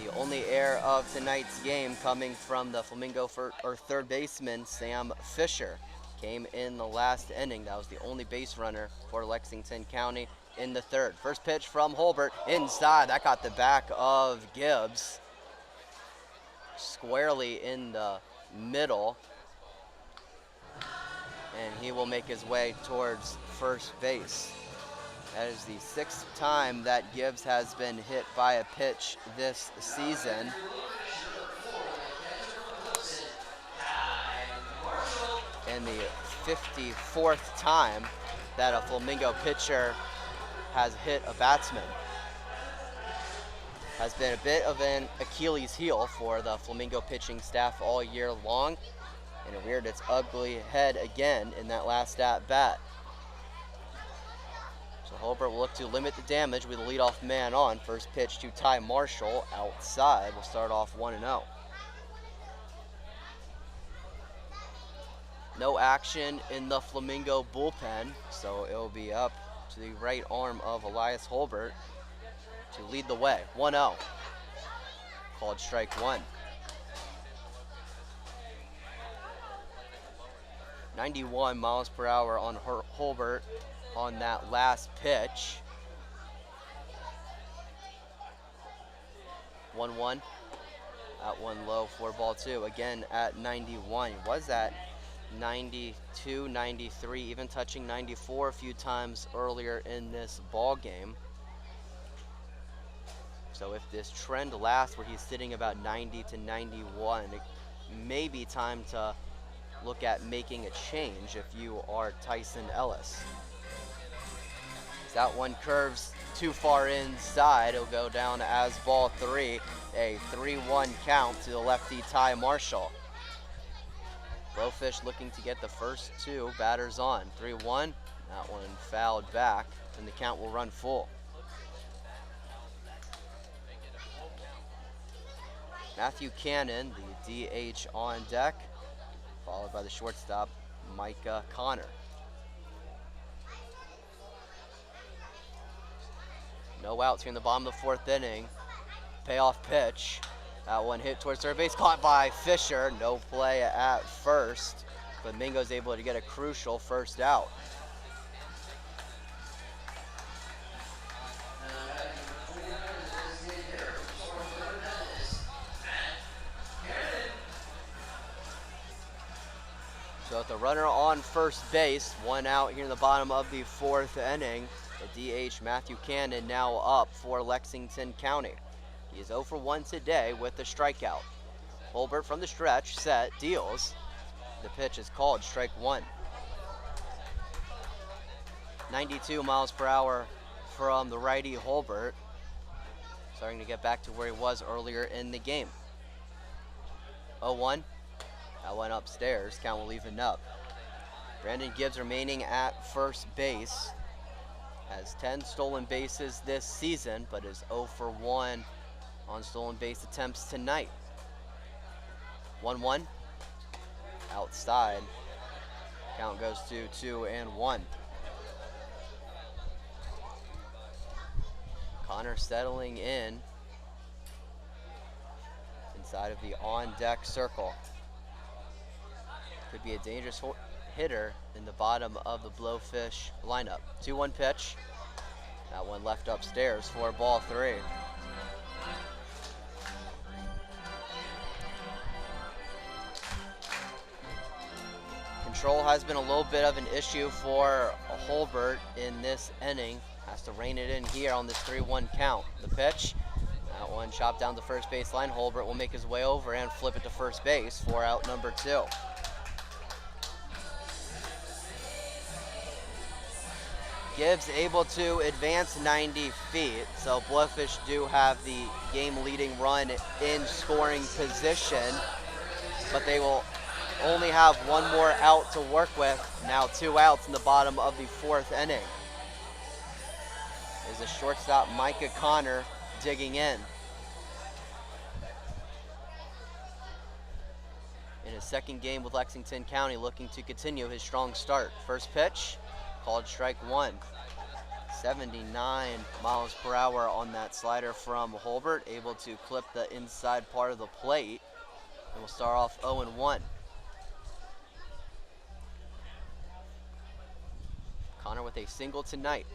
The only error of tonight's game coming from the Flamingo third baseman, Sam Fisher. Came in the last inning. That was the only base runner for Lexington County in the 3rd. First pitch from Holbert inside. That got the back of Gibbs. Squarely in the middle. And he will make his way towards first base. That is the 6th time that Gibbs has been hit by a pitch this season. And the 54th time that a Flamingo pitcher has hit a batsman. Has been a bit of an Achilles heel for the Flamingo pitching staff all year long, and it reared its ugly head again in that last at bat. So Holbert will look to limit the damage with the leadoff man on. First pitch to Ty Marshall outside. We'll start off 1-0. No action in the Flamingo bullpen, so it'll be up to the right arm of Elias Holbert to lead the way. 1-0. Called strike one. 91 miles per hour on Holbert on that last pitch. 1-1. That one low, 4-2. Again at 91. He was at 92, 93, even touching 94 a few times earlier in this ball game. So if this trend lasts where he's sitting about 90 to 91, it may be time to look at making a change if you are Tyson Ellis. That one curves too far inside. It'll go down as ball three. A 3-1 count to the lefty Ty Marshall. Blowfish looking to get the first two batters on. 3-1. That one fouled back, and the count will run full. Matthew Cannon, the DH on deck, followed by the shortstop, Micah Connor. No outs here in the bottom of the fourth inning. Payoff pitch. That one hit towards third base, caught by Fisher. No play at first. Flamingo's able to get a crucial first out. So with the runner on first base, one out here in the bottom of the fourth inning. The DH Matthew Cannon now up for Lexington County. He is 0 for 1 today with a strikeout. Holbert from the stretch, set, deals. The pitch is called strike one. 92 miles per hour from the righty Holbert. Starting to get back to where he was earlier in the game. 0-1. That went upstairs. Count will even up. Brandon Gibbs remaining at first base. Has 10 stolen bases this season, but is 0 for 1 on stolen base attempts tonight. 1-1. Outside. Count goes to 2-1. Connor settling in inside of the on-deck circle. Could be a dangerous hitter in the bottom of the Blowfish lineup. 2-1 pitch. That one left upstairs for ball three. Control has been a little bit of an issue for Holbert in this inning. Has to rein it in here on this 3-1 count. The pitch. That one chopped down the first base line. Holbert will make his way over and flip it to first base for out number 2. Gibbs able to advance 90 feet, so Blowfish do have the game-leading run in scoring position, but they will only have one more out to work with. Now 2 outs in the bottom of the fourth inning. There's a shortstop, Micah Connor, digging in his second game with Lexington County, looking to continue his strong start. First pitch. Called strike one. 79 miles per hour on that slider from Holbert, able to clip the inside part of the plate. And we'll start off 0-1. Connor with a single tonight.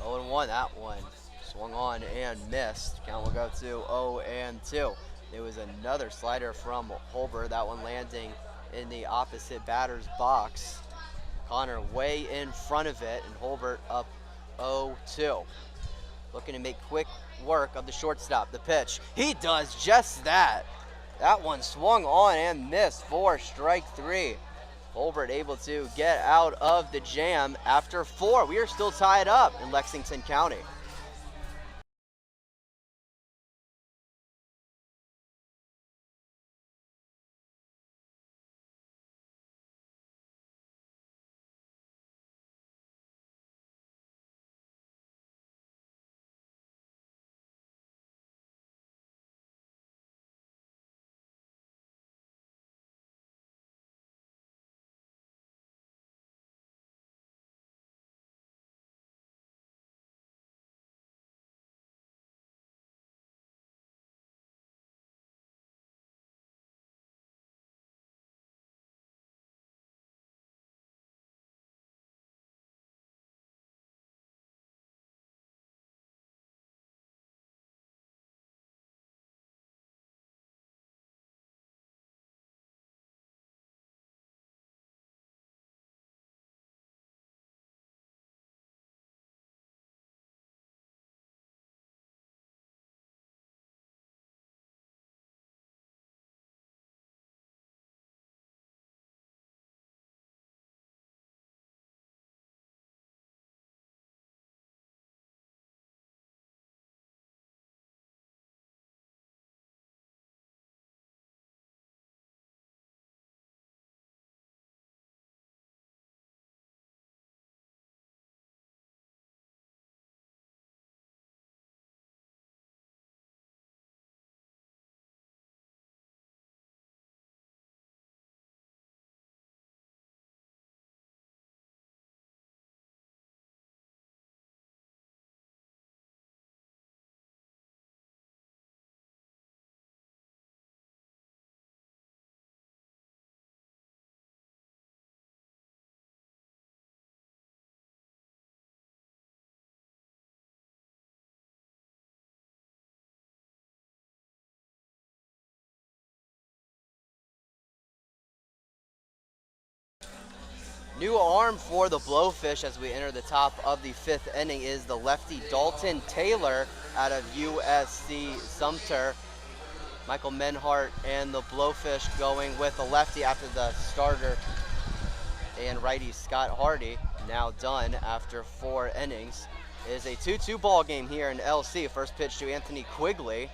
0-1, that one swung on and missed. Count will go to 0-2. There was another slider from Holbert, that one landing in the opposite batter's box. Connor way in front of it, and Holbert up 0-2. Looking to make quick work of the shortstop. The pitch. He does just that. That one swung on and missed for strike 3. Holbert able to get out of the jam after 4. We are still tied up in Lexington County. New arm for the Blowfish as we enter the top of the 5th inning is the lefty Dalton Taylor out of USC Sumter. Michael Menhart and the Blowfish going with the lefty after the starter and righty Scott Hardy now done after 4 innings. It is a 2-2 ball game here in LC. First pitch to Anthony Quigley,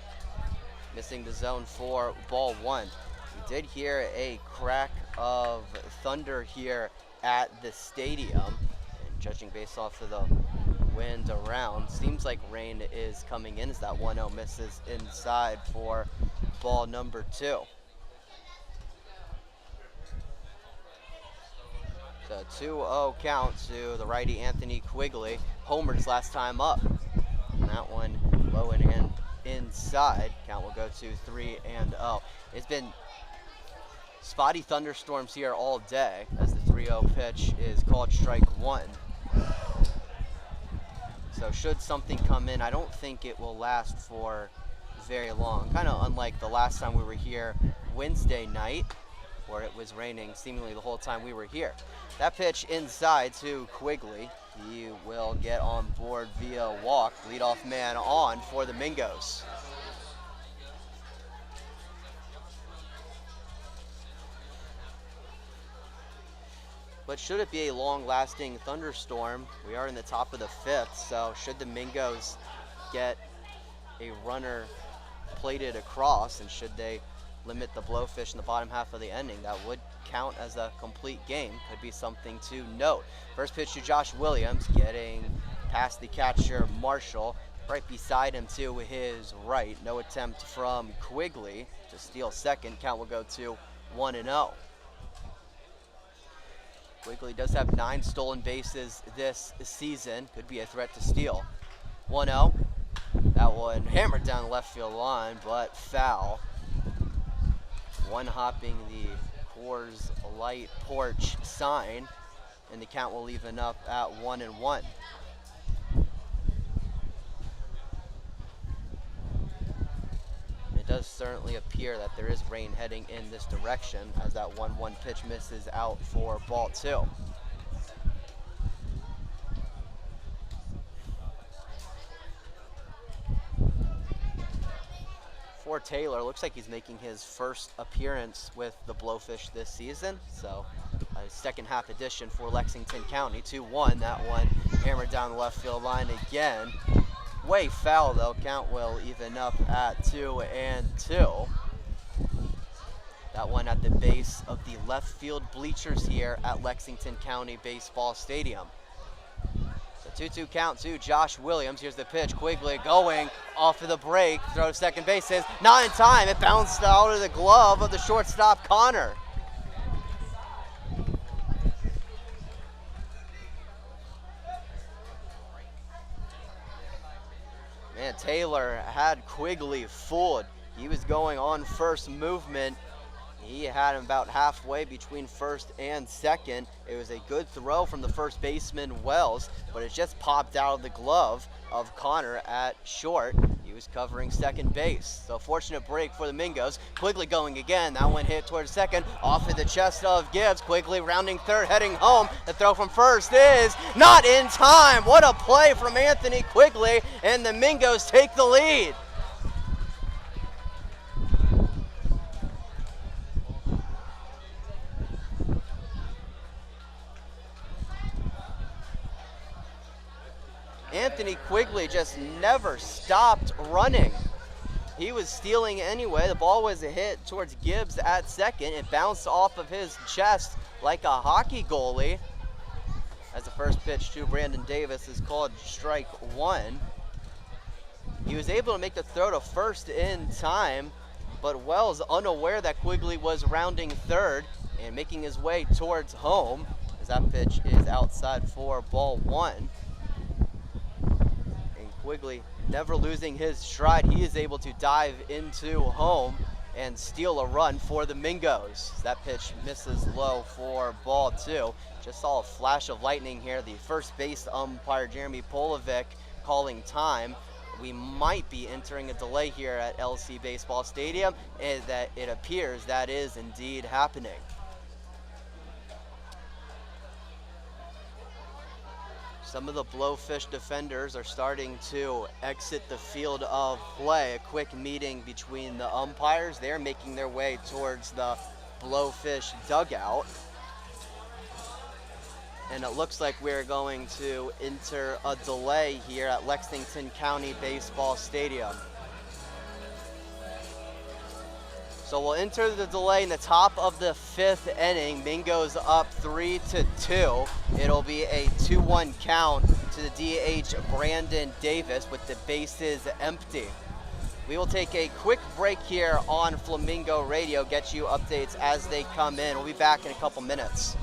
missing the zone for ball 1. We did hear a crack of thunder here at the stadium, and judging based off of the wind around, seems like rain is coming in as that 1-0 misses inside for ball number 2. So 2-0 count to the righty Anthony Quigley. Homered his last time up. And that one low and inside. Count will go to 3-0. It's been spotty thunderstorms here all day as the 3-0 pitch is called strike 1. So should something come in, I don't think it will last for very long. Kind of unlike the last time we were here Wednesday night, where it was raining seemingly the whole time we were here. That pitch inside to Quigley. He will get on board via walk. Leadoff man on for the Mingos. But should it be a long-lasting thunderstorm, we are in the top of the 5th, so should the Mingos get a runner plated across, and should they limit the Blowfish in the bottom half of the inning, that would count as a complete game. Could be something to note. First pitch to Josh Williams, getting past the catcher Marshall, right beside him to his right. No attempt from Quigley to steal second. Count will go to 1-0. Quigley does have 9 stolen bases this season. Could be a threat to steal. 1-0. That one hammered down the left field line, but foul. One hopping the Coors Light porch sign, and the count will even up at 1-1. It does certainly appear that there is rain heading in this direction as that 1-1 pitch misses out for ball 2. For Taylor, looks like he's making his first appearance with the Blowfish this season, so a second half addition for Lexington County. 2-1, that one hammered down the left field line again. Way foul though, count will even up at 2-2. That one at the base of the left field bleachers here at Lexington County Baseball Stadium. 2-2 count to Josh Williams. Here's the pitch. Quigley going off of the break. Throw to second base is not in time. It bounced out of the glove of the shortstop Connor. Man, Taylor had Quigley fooled. He was going on first movement. He had him about halfway between first and second. It was a good throw from the first baseman, Wells, but it just popped out of the glove of Connor at short. He was covering second base. So fortunate break for the Mingos. Quigley going again. That one hit towards second, off of the chest of Gibbs. Quigley rounding third, heading home. The throw from first is not in time. What a play from Anthony Quigley, and the Mingos take the lead. Anthony Quigley just never stopped running. He was stealing anyway. The ball was a hit towards Gibbs at second. It bounced off of his chest like a hockey goalie. As the first pitch to Brandon Davis is called strike 1. He was able to make the throw to first in time, but Wells unaware that Quigley was rounding third and making his way towards home as that pitch is outside for ball 1. Quigley never losing his stride. He is able to dive into home and steal a run for the Mingos. That pitch misses low for ball 2. Just saw a flash of lightning here. The first base umpire, Jeremy Polovic, calling time. We might be entering a delay here at LC Baseball Stadium, and that it appears that is indeed happening. Some of the Blowfish defenders are starting to exit the field of play. A quick meeting between the umpires. They're making their way towards the Blowfish dugout. And it looks like we're going to enter a delay here at Lexington County Baseball Stadium. So we'll enter the delay in the top of the 5th inning. Mingo's up 3-2. It'll be a 2-1 count to the DH Brandon Davis with the bases empty. We will take a quick break here on Flamingo Radio, get you updates as they come in. We'll be back in a couple minutes.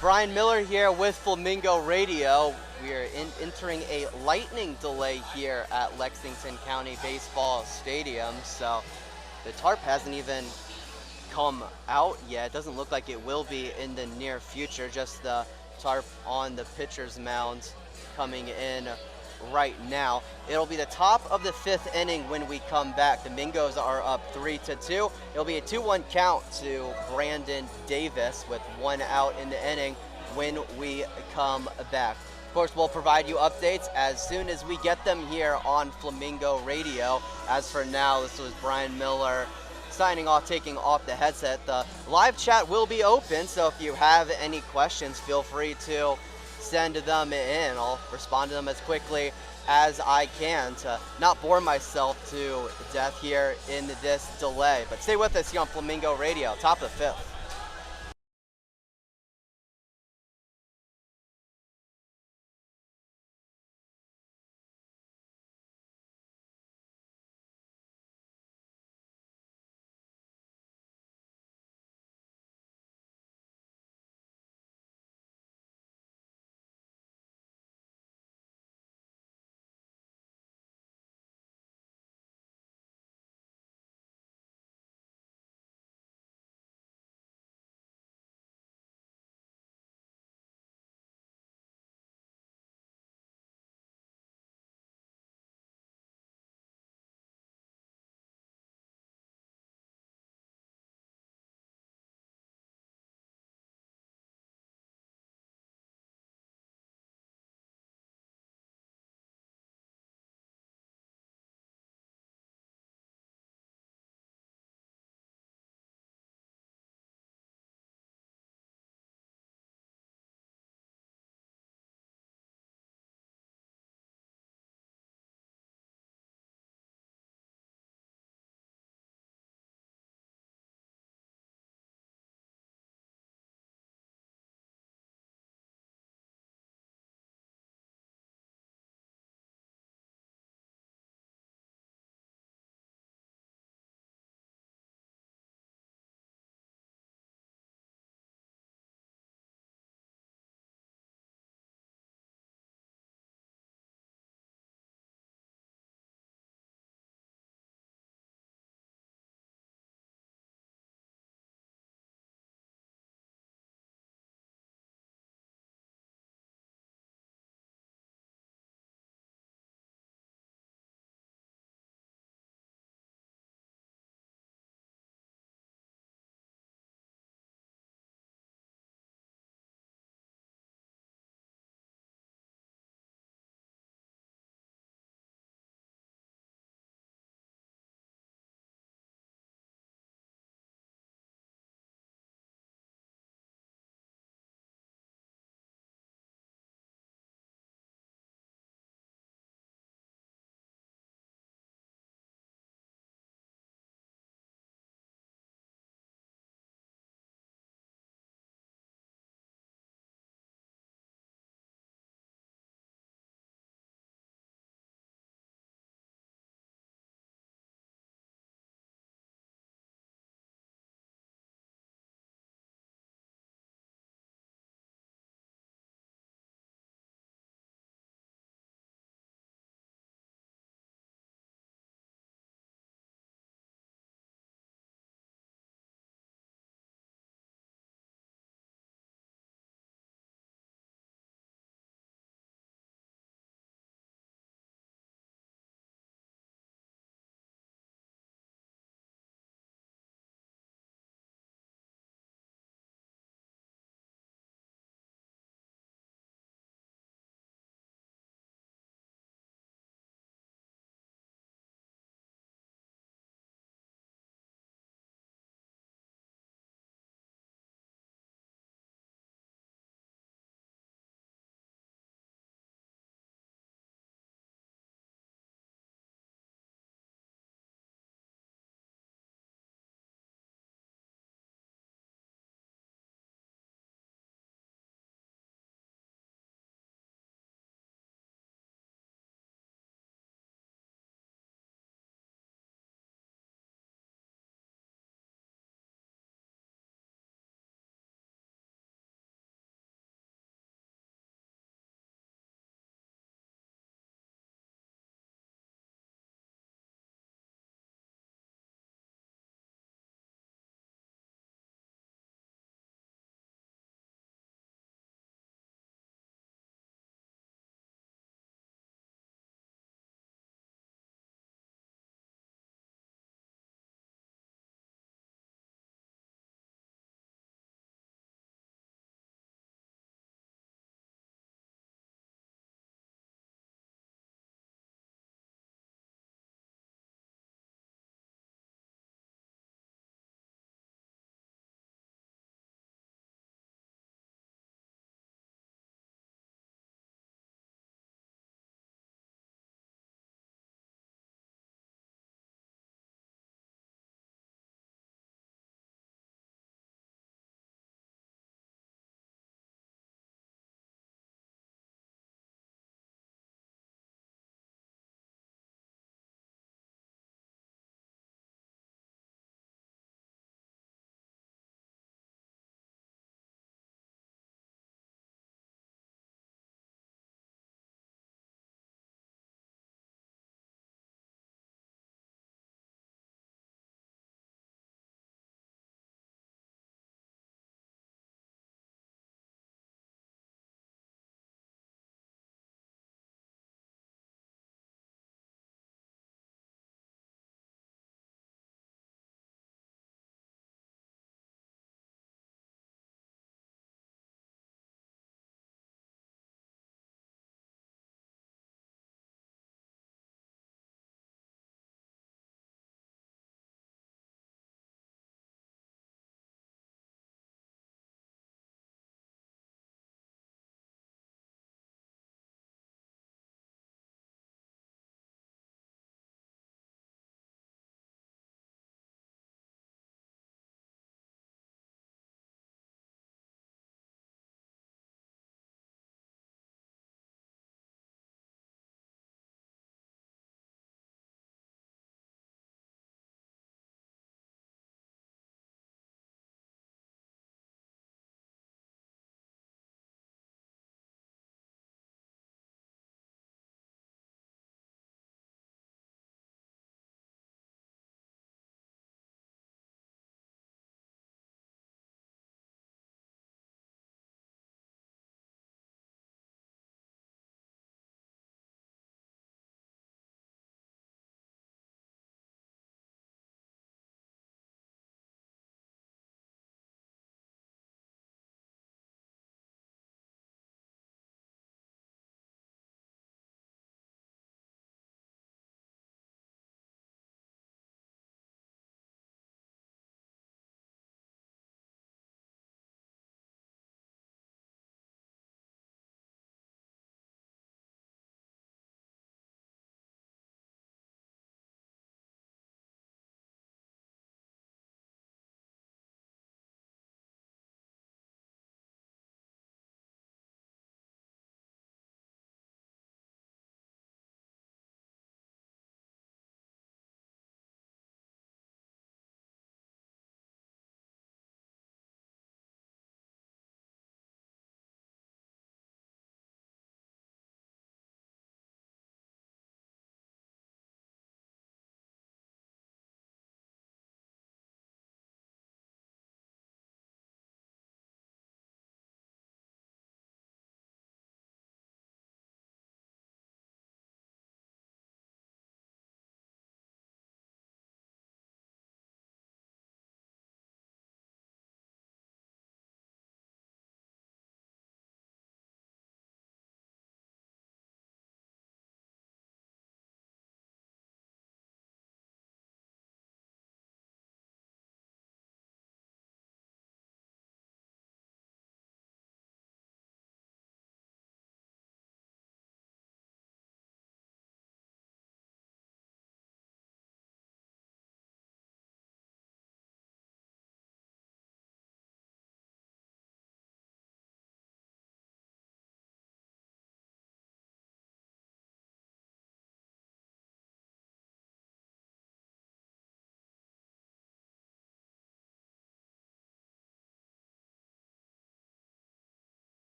Brian Miller here with Flamingo Radio. We are entering a lightning delay here at Lexington County Baseball Stadium. So the tarp hasn't even come out yet. It doesn't look like it will be in the near future. Just the tarp on the pitcher's mound coming in right now. It'll be the top of the 5th inning when we come back. The Mingos are up 3-2. It'll be a 2-1 count to Brandon Davis with 1 out in the inning when we come back. Of course, we'll provide you updates as soon as we get them here on Flamingo Radio. As for now, this was Brian Miller signing off, taking off the headset. The live chat will be open, so if you have any questions, feel free to send them in. I'll respond to them as quickly as I can to not bore myself to death here in this delay. But stay with us here on Flamingo Radio, top of the 5th.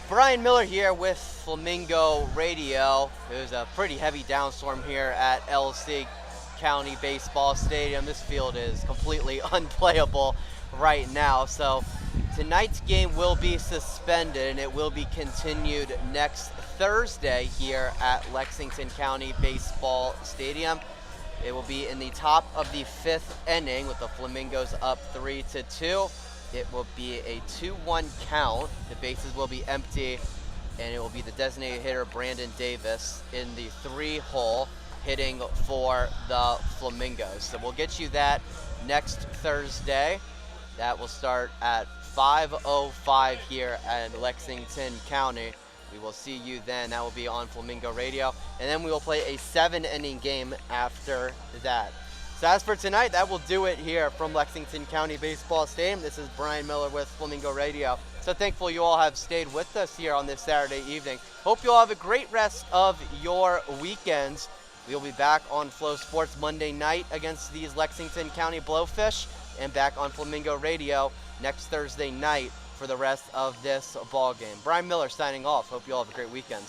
Bryan Miller here with Flamingo Radio. It was a pretty heavy downstorm here at LC County Baseball Stadium. This field is completely unplayable right now. So tonight's game will be suspended and it will be continued next Thursday here at Lexington County Baseball Stadium. It will be in the top of the 5th inning with the Flamingos up 3-2. It will be a 2-1 count. The bases will be empty, and it will be the designated hitter Brandon Davis in the 3-hole hitting for the Flamingos. So we'll get you that next Thursday. That will start at 5:05 here at Lexington County. We will see you then. That will be on Flamingo Radio. And then we will play a 7-inning game after that. So as for tonight, that will do it here from Lexington County Baseball Stadium. This is Bryan Miller with Flamingo Radio. So thankful you all have stayed with us here on this Saturday evening. Hope you all have a great rest of your weekends. We'll be back on Flow Sports Monday night against these Lexington County Blowfish and back on Flamingo Radio next Thursday night for the rest of this ball game. Bryan Miller signing off. Hope you all have a great weekend.